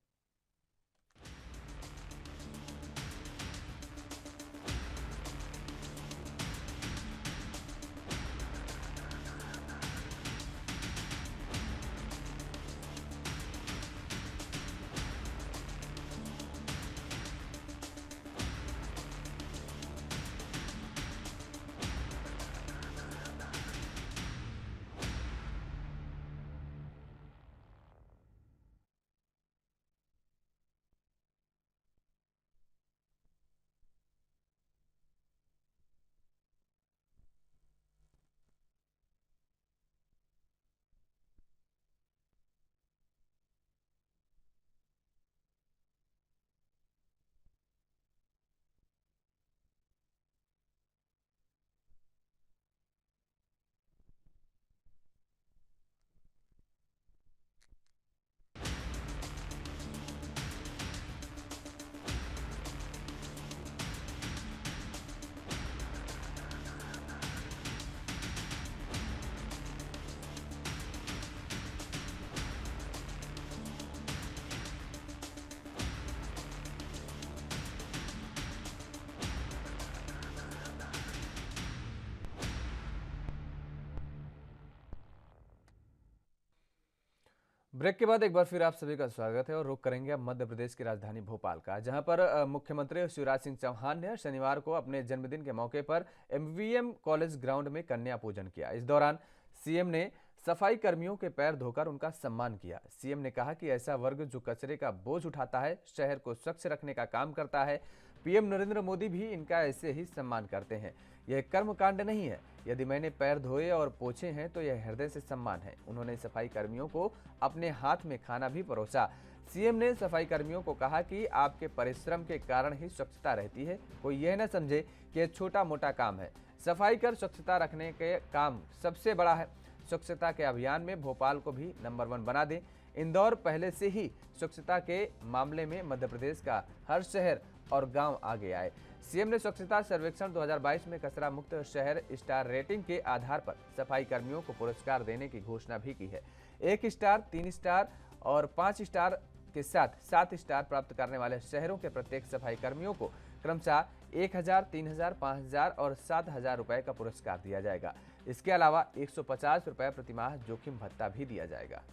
Speaker 1: ब्रेक के बाद एक बार फिर आप सभी का स्वागत है और रुख करेंगे अब मध्य प्रदेश की राजधानी भोपाल का, जहां पर मुख्यमंत्री शिवराज सिंह चौहान ने शनिवार को अपने जन्मदिन के मौके पर एमवीएम कॉलेज ग्राउंड में कन्या पूजन किया। इस दौरान सीएम ने सफाई कर्मियों के पैर धोकर उनका सम्मान किया। सीएम ने कहा कि ऐसा वर्ग जो कचरे का बोझ उठाता है, शहर को स्वच्छ रखने का काम करता है, पीएम नरेंद्र मोदी भी इनका ऐसे ही सम्मान करते हैं। यह कर्मकांड नहीं है। यदि मैंने पैर धोए और पोछे हैं तो यह हृदय से सम्मान है। उन्होंने सफाई कर्मियों को अपने हाथ में खाना भी परोसा। सीएम ने सफाई कर्मियों को कहा कि आपके परिश्रम के कारण ही स्वच्छता रहती है। कोई यह न समझे कि यह छोटा मोटा काम है। सफाई कर स्वच्छता रखने के काम सबसे बड़ा है। स्वच्छता के अभियान में भोपाल को भी नंबर 1 बना दें। इंदौर पहले से ही स्वच्छता के मामले में मध्य प्रदेश का हर शहर और गांव आगे आए। सीएम ने स्वच्छता सर्वेक्षण 2022 में कचरा मुक्त शहर स्टार रेटिंग के आधार पर सफाई कर्मियों को पुरस्कार देने की घोषणा भी की है। 1 स्टार, 3 स्टार और 5 स्टार के साथ 7 स्टार प्राप्त करने वाले शहरों के प्रत्येक सफाई कर्मियों को क्रमशः 1000, 3000, 5000 और 7000 रुपए का पुरस्कार दिया जाएगा। इसके अलावा 150 रुपए प्रतिमाह जोखिम भत्ता भी दिया जाएगा।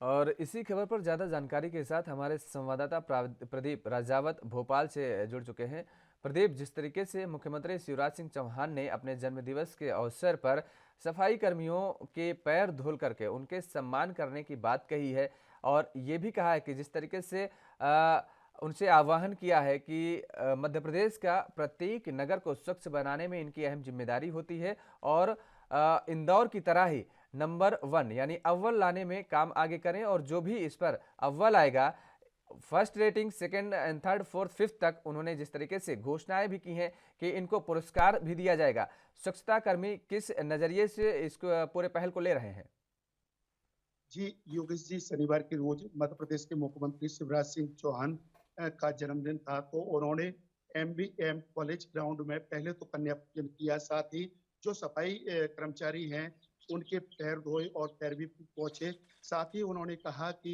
Speaker 1: और इसी खबर पर ज़्यादा जानकारी के साथ हमारे संवाददाता प्रदीप राजावत भोपाल से जुड़ चुके हैं। प्रदीप, जिस तरीके से मुख्यमंत्री शिवराज सिंह चौहान ने अपने जन्मदिवस के अवसर पर सफाई कर्मियों के पैर धुल करके उनके सम्मान करने की बात कही है और ये भी कहा है कि जिस तरीके से उनसे आह्वान किया है कि मध्य प्रदेश का प्रत्येक नगर को स्वच्छ बनाने में इनकी अहम जिम्मेदारी होती है और इंदौर की तरह ही नंबर 1 यानी अव्वल लाने में काम आगे करें और जो भी इस पर अव्वल आएगा, first rating, second and third, fourth, fifth तक उन्होंने जिस तरीके से घोषणाएं भी की हैं कि इनको पुरस्कार भी दिया जाएगा। स्वच्छता कर्मी किस नजरिए से इसको पूरे पहल को ले रहे हैं?
Speaker 7: जी योगेश जी, शनिवार के रोज मध्य प्रदेश के मुख्यमंत्री शिवराज सिंह चौहान का जन्मदिन था, तो उन्होंने एमबीएम कॉलेज ग्राउंड में पहले तो कन्या पूजन किया, साथ ही जो सफाई कर्मचारी हैं उनके पैर धोए और पैर भी पोंछे। साथ ही उन्होंने कहा कि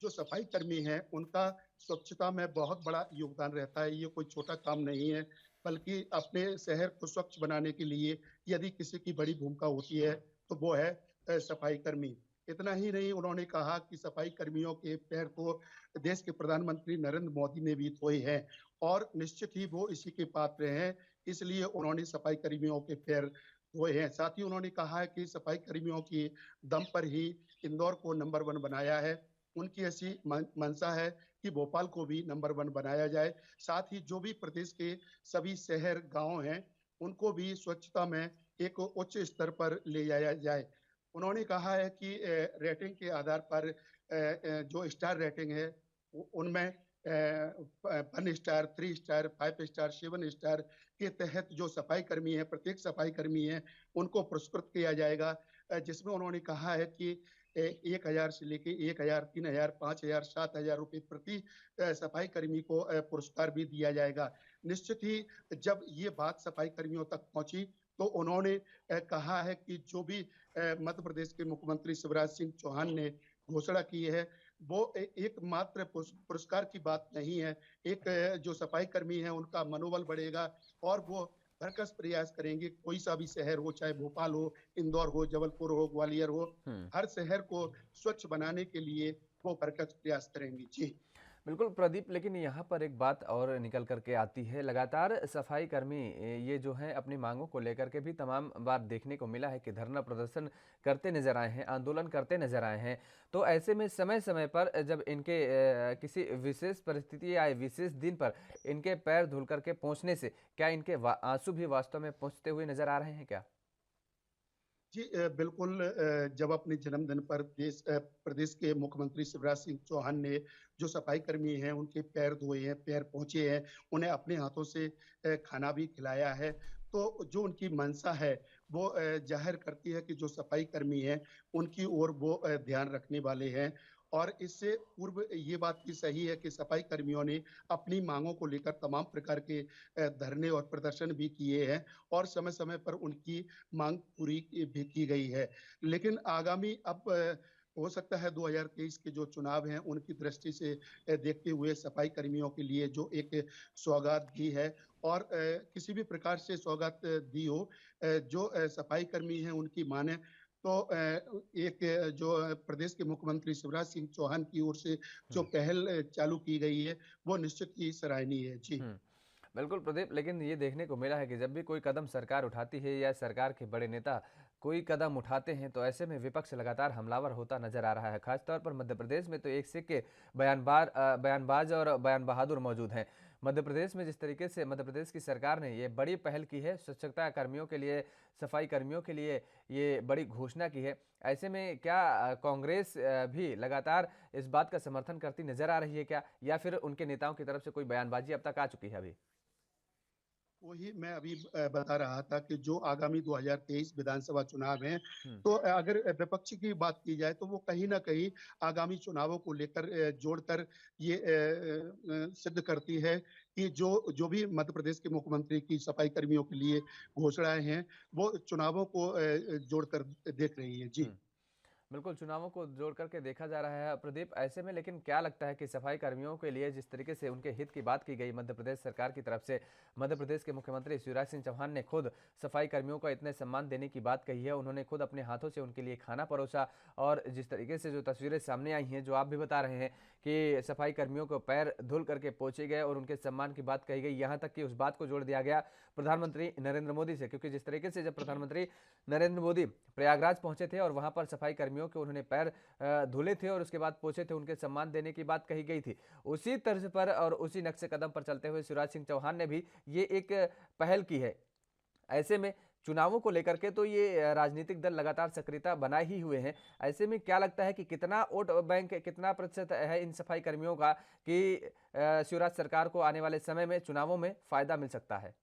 Speaker 7: जो सफाई कर्मी हैं उनका स्वच्छता में बहुत बड़ा योगदान रहता है। ये कोई छोटा काम नहीं है, बल्कि अपने शहर को स्वच्छ बनाने के लिए यदि किसी की बड़ी भूमिका होती है तो वो है सफाई कर्मी। इतना ही नहीं, उन्होंने कहा कि सफाई कर्मियों के पैर तो देश के प्रधानमंत्री नरेंद्र मोदी ने भी धोए हैं और निश्चित ही वो इसी के पात्र हैं, इसलिए उन्होंने सफाई कर्मियों के पैर धोए हैं। साथ ही उन्होंने कहा है कि सफाई कर्मियों की दम पर ही इंदौर को नंबर 1 बनाया है। उनकी ऐसी मंशा है कि भोपाल को भी नंबर 1 बनाया जाए। साथ ही जो भी प्रदेश के सभी शहर गांव हैं उनको भी स्वच्छता में एक उच्च स्तर पर ले जाया जाए। उन्होंने कहा है कि रेटिंग के आधार पर जो स्टार रेटिंग है उनमें 1 स्टार, 3 स्टार, 5 स्टार, 7 स्टार के तहत जो सफाई कर्मी है, प्रत्येक सफाई कर्मी है उनको पुरस्कृत किया जाएगा, जिसमें उन्होंने कहा है कि 1000 से लेके 1000, 3000, 5000, 7000 रुपये प्रति सफाई कर्मी को पुरस्कार भी दिया जाएगा। निश्चित ही जब ये बात सफाई कर्मियों तक पहुंची तो उन्होंने कहा है कि जो भी मध्य प्रदेश के मुख्यमंत्री शिवराज सिंह चौहान ने घोषणा की है वो एक मात्र पुरस्कार की बात नहीं है। एक जो सफाई कर्मी है उनका मनोबल बढ़ेगा और वो भरसक प्रयास करेंगे, कोई सा भी शहर हो, चाहे भोपाल हो, इंदौर हो, जबलपुर हो, ग्वालियर हो, हर शहर को स्वच्छ बनाने के लिए वो भरसक प्रयास करेंगे। जी
Speaker 1: बिल्कुल प्रदीप, लेकिन यहाँ पर एक बात और निकल करके आती है। लगातार सफाई कर्मी ये जो हैं अपनी मांगों को लेकर के भी तमाम बार देखने को मिला है कि धरना प्रदर्शन करते नजर आए हैं, आंदोलन करते नजर आए हैं। तो ऐसे में समय समय पर जब इनके किसी विशेष परिस्थिति या विशेष दिन पर इनके पैर धुल करके पहुँचने से क्या इनके आंसू भी वास्तव में पहुँचते हुए नजर आ रहे हैं क्या?
Speaker 7: जी बिल्कुल, जब अपने जन्मदिन पर प्रदेश के मुख्यमंत्री शिवराज सिंह चौहान ने जो सफाई कर्मी हैं उनके पैर धोए हैं, पैर पहुंचे हैं, उन्हें अपने हाथों से खाना भी खिलाया है, तो जो उनकी मंशा है वो जाहिर करती है कि जो सफाई कर्मी हैं उनकी ओर वो ध्यान रखने वाले हैं। और इससे पूर्व ये बात भी सही है कि सफाई कर्मियों ने अपनी मांगों को लेकर तमाम प्रकार के धरने और प्रदर्शन भी किए हैं और समय समय पर उनकी मांग पूरी भी की गई है। लेकिन आगामी अब हो सकता है 2023 के जो चुनाव हैं उनकी दृष्टि से देखते हुए सफाई कर्मियों के लिए जो एक सौगात दी है और किसी भी प्रकार से सौगात दी हो, जो सफाई कर्मी हैं उनकी माने तो एक जो प्रदेश के मुख्यमंत्री शिवराज सिंह चौहान की ओर से जो पहल चालू की गई है वो निश्चित ही सराहनीय है। जी
Speaker 1: बिल्कुल प्रदीप, लेकिन ये देखने को मिला है कि जब भी कोई कदम सरकार उठाती है या सरकार के बड़े नेता कोई कदम उठाते हैं तो ऐसे में विपक्ष लगातार हमलावर होता नजर आ रहा है। खासतौर पर मध्य प्रदेश में तो एक से के बयानबाज और बयान बहादुर मौजूद हैं। मध्य प्रदेश में जिस तरीके से मध्य प्रदेश की सरकार ने ये बड़ी पहल की है, स्वच्छता कर्मियों के लिए, सफाई कर्मियों के लिए ये बड़ी घोषणा की है, ऐसे में क्या कांग्रेस भी लगातार इस बात का समर्थन करती नजर आ रही है क्या, या फिर उनके नेताओं की तरफ से कोई बयानबाजी अब तक आ चुकी है अभी?
Speaker 7: वही मैं अभी बता रहा था कि जो आगामी 2023 विधानसभा चुनाव हैं,
Speaker 1: हम्म।
Speaker 7: तो अगर विपक्ष की बात की जाए तो वो कहीं ना कहीं आगामी चुनावों को लेकर जोड़कर ये सिद्ध करती है कि जो जो भी मध्य प्रदेश के मुख्यमंत्री की सफाई कर्मियों के लिए घोषणाएं हैं वो चुनावों को जोड़कर देख रही है। जी
Speaker 1: बिल्कुल, चुनावों को जोड़ करके देखा जा रहा है प्रदीप। ऐसे में लेकिन क्या लगता है कि सफाई कर्मियों के लिए जिस तरीके से उनके हित की बात की गई मध्य प्रदेश सरकार की तरफ से, मध्य प्रदेश के मुख्यमंत्री शिवराज सिंह चौहान ने खुद सफाई कर्मियों को इतने सम्मान देने की बात कही है, उन्होंने खुद अपने हाथों से उनके लिए खाना परोसा, और जिस तरीके से जो तस्वीरें सामने आई हैं, जो आप भी बता रहे हैं कि सफाई कर्मियों को पैर धुल करके पहुंचे गए और उनके सम्मान की बात कही गई, यहाँ तक कि उस बात को जोड़ दिया गया प्रधानमंत्री नरेंद्र मोदी से, क्योंकि जिस तरीके से जब प्रधानमंत्री नरेंद्र मोदी प्रयागराज पहुंचे थे और वहां पर सफाई कर्मियों के उन्होंने पैर धुले थे और उसके बाद पहुंचे थे, उनके सम्मान देने की बात कही गई थी। उसी तर्ज पर और उसी नक्शे कदम पर चलते हुए शिवराज सिंह चौहान ने भी ये एक पहल की है। ऐसे में चुनावों को लेकर के तो ये राजनीतिक दल लगातार सक्रियता बनाए ही हुए हैं। ऐसे में क्या लगता है कि कितना वोट बैंक, कितना प्रतिशत है इन सफाई कर्मियों का कि शिवराज सरकार को आने वाले समय में चुनावों में फायदा मिल सकता है?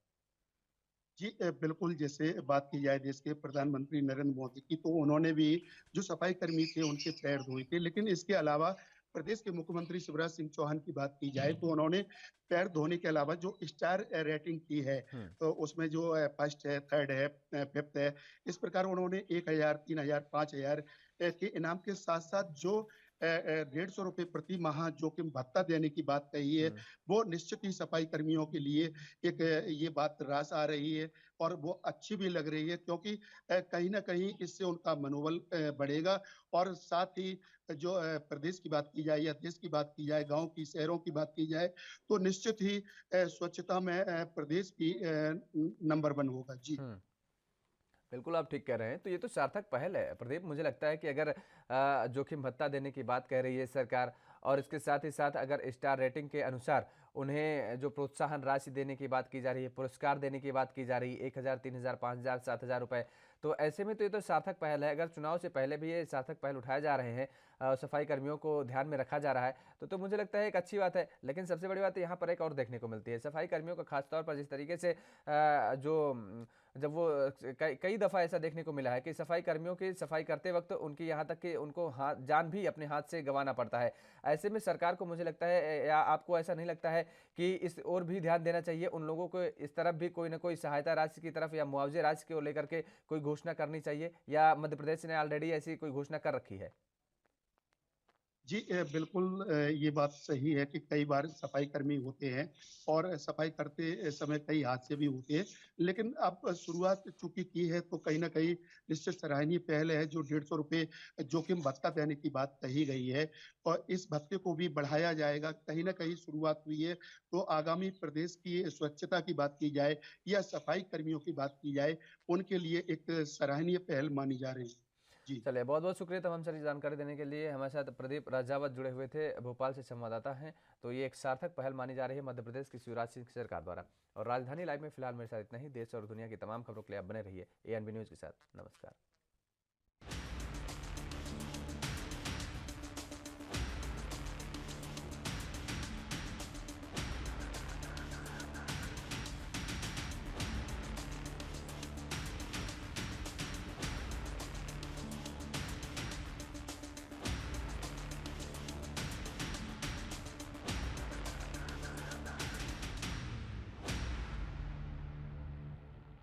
Speaker 7: जी बिल्कुल, जैसे बात की जाए देश के प्रधानमंत्री नरेंद्र मोदी की, तो उन्होंने भी जो सफाई कर्मी थे उनके पैर धोए थे, लेकिन इसके अलावा प्रदेश के मुख्यमंत्री शिवराज सिंह चौहान की बात की जाए तो उन्होंने पैर धोने के अलावा जो स्टार रेटिंग की है, तो उसमें जो फर्स्ट है, थर्ड है, फिफ्थ है, इस प्रकार उन्होंने 1000, 3000, 5000 के इनाम के साथ साथ जो 150 रुपए प्रति माह जोखिम भत्ता देने की बात कही है, वो निश्चित ही सफाई कर्मियों के लिए एक ये बात रास आ रही है और वो अच्छी भी लग रही है, क्योंकि कहीं ना कहीं इससे उनका मनोबल बढ़ेगा और साथ ही जो प्रदेश की बात की जाए या देश की बात की जाए, गांव की, शहरों की बात की जाए, तो निश्चित ही स्वच्छता में प्रदेश की नंबर 1 होगा। जी
Speaker 1: बिल्कुल, आप ठीक कह रहे हैं। तो ये तो सार्थक पहल है प्रदीप। मुझे लगता है कि अगर जोखिम भत्ता देने की बात कह रही है सरकार, और इसके साथ ही साथ अगर स्टार रेटिंग के अनुसार उन्हें जो प्रोत्साहन राशि देने की बात की जा रही है, पुरस्कार देने की बात की जा रही है, 1000, 3000, 5000, 7000 रुपए, तो ऐसे में तो ये तो सार्थक पहल है। अगर चुनाव से पहले भी ये सार्थक पहल उठाए जा रहे हैं, सफाई कर्मियों को ध्यान में रखा जा रहा है, तो मुझे लगता है एक अच्छी बात है। लेकिन सबसे बड़ी बात यहाँ पर एक और देखने को मिलती है, सफाई कर्मियों का खासतौर पर जिस तरीके से जब वो कई दफ़ा ऐसा देखने को मिला है कि सफाई कर्मियों की सफाई करते वक्त उनकी यहाँ तक कि उनको जान भी अपने हाथ से गंवाना पड़ता है। ऐसे में सरकार को मुझे लगता है, या आपको ऐसा नहीं लगता है कि इस ओर भी ध्यान देना चाहिए, उन लोगों को इस तरफ भी कोई ना कोई सहायता राशि की तरफ या मुआवजे राशि को लेकर के कोई घोषणा करनी चाहिए, या मध्य प्रदेश ने ऑलरेडी ऐसी कोई घोषणा कर रखी है?
Speaker 7: जी बिल्कुल, ये बात सही है कि कई बार सफाई कर्मी होते हैं और सफाई करते समय कई हादसे भी होते हैं, लेकिन अब शुरुआत चूंकि की है तो कहीं ना कहीं निश्चित सराहनीय पहल है जो 150 रुपए जोखिम भत्ता देने की बात कही गई है, और इस भत्ते को भी बढ़ाया जाएगा। कहीं ना कहीं शुरुआत हुई है, तो आगामी प्रदेश की स्वच्छता की बात की जाए या सफाई कर्मियों की बात की जाए, उनके लिए एक सराहनीय पहल मानी जा रही है। जी
Speaker 1: चलिए, बहुत बहुत शुक्रिया तमाम सारी जानकारी देने के लिए। हमारे साथ प्रदीप राजावत जुड़े हुए थे, भोपाल से संवाददाता हैं। तो ये एक सार्थक पहल मानी जा रही है मध्य प्रदेश की शिवराज सिंह सरकार द्वारा। और राजधानी लाइव में फिलहाल मेरे साथ इतना ही। देश और दुनिया की तमाम खबरों के लिए आप बने रहिए ANB न्यूज़ के साथ। नमस्कार।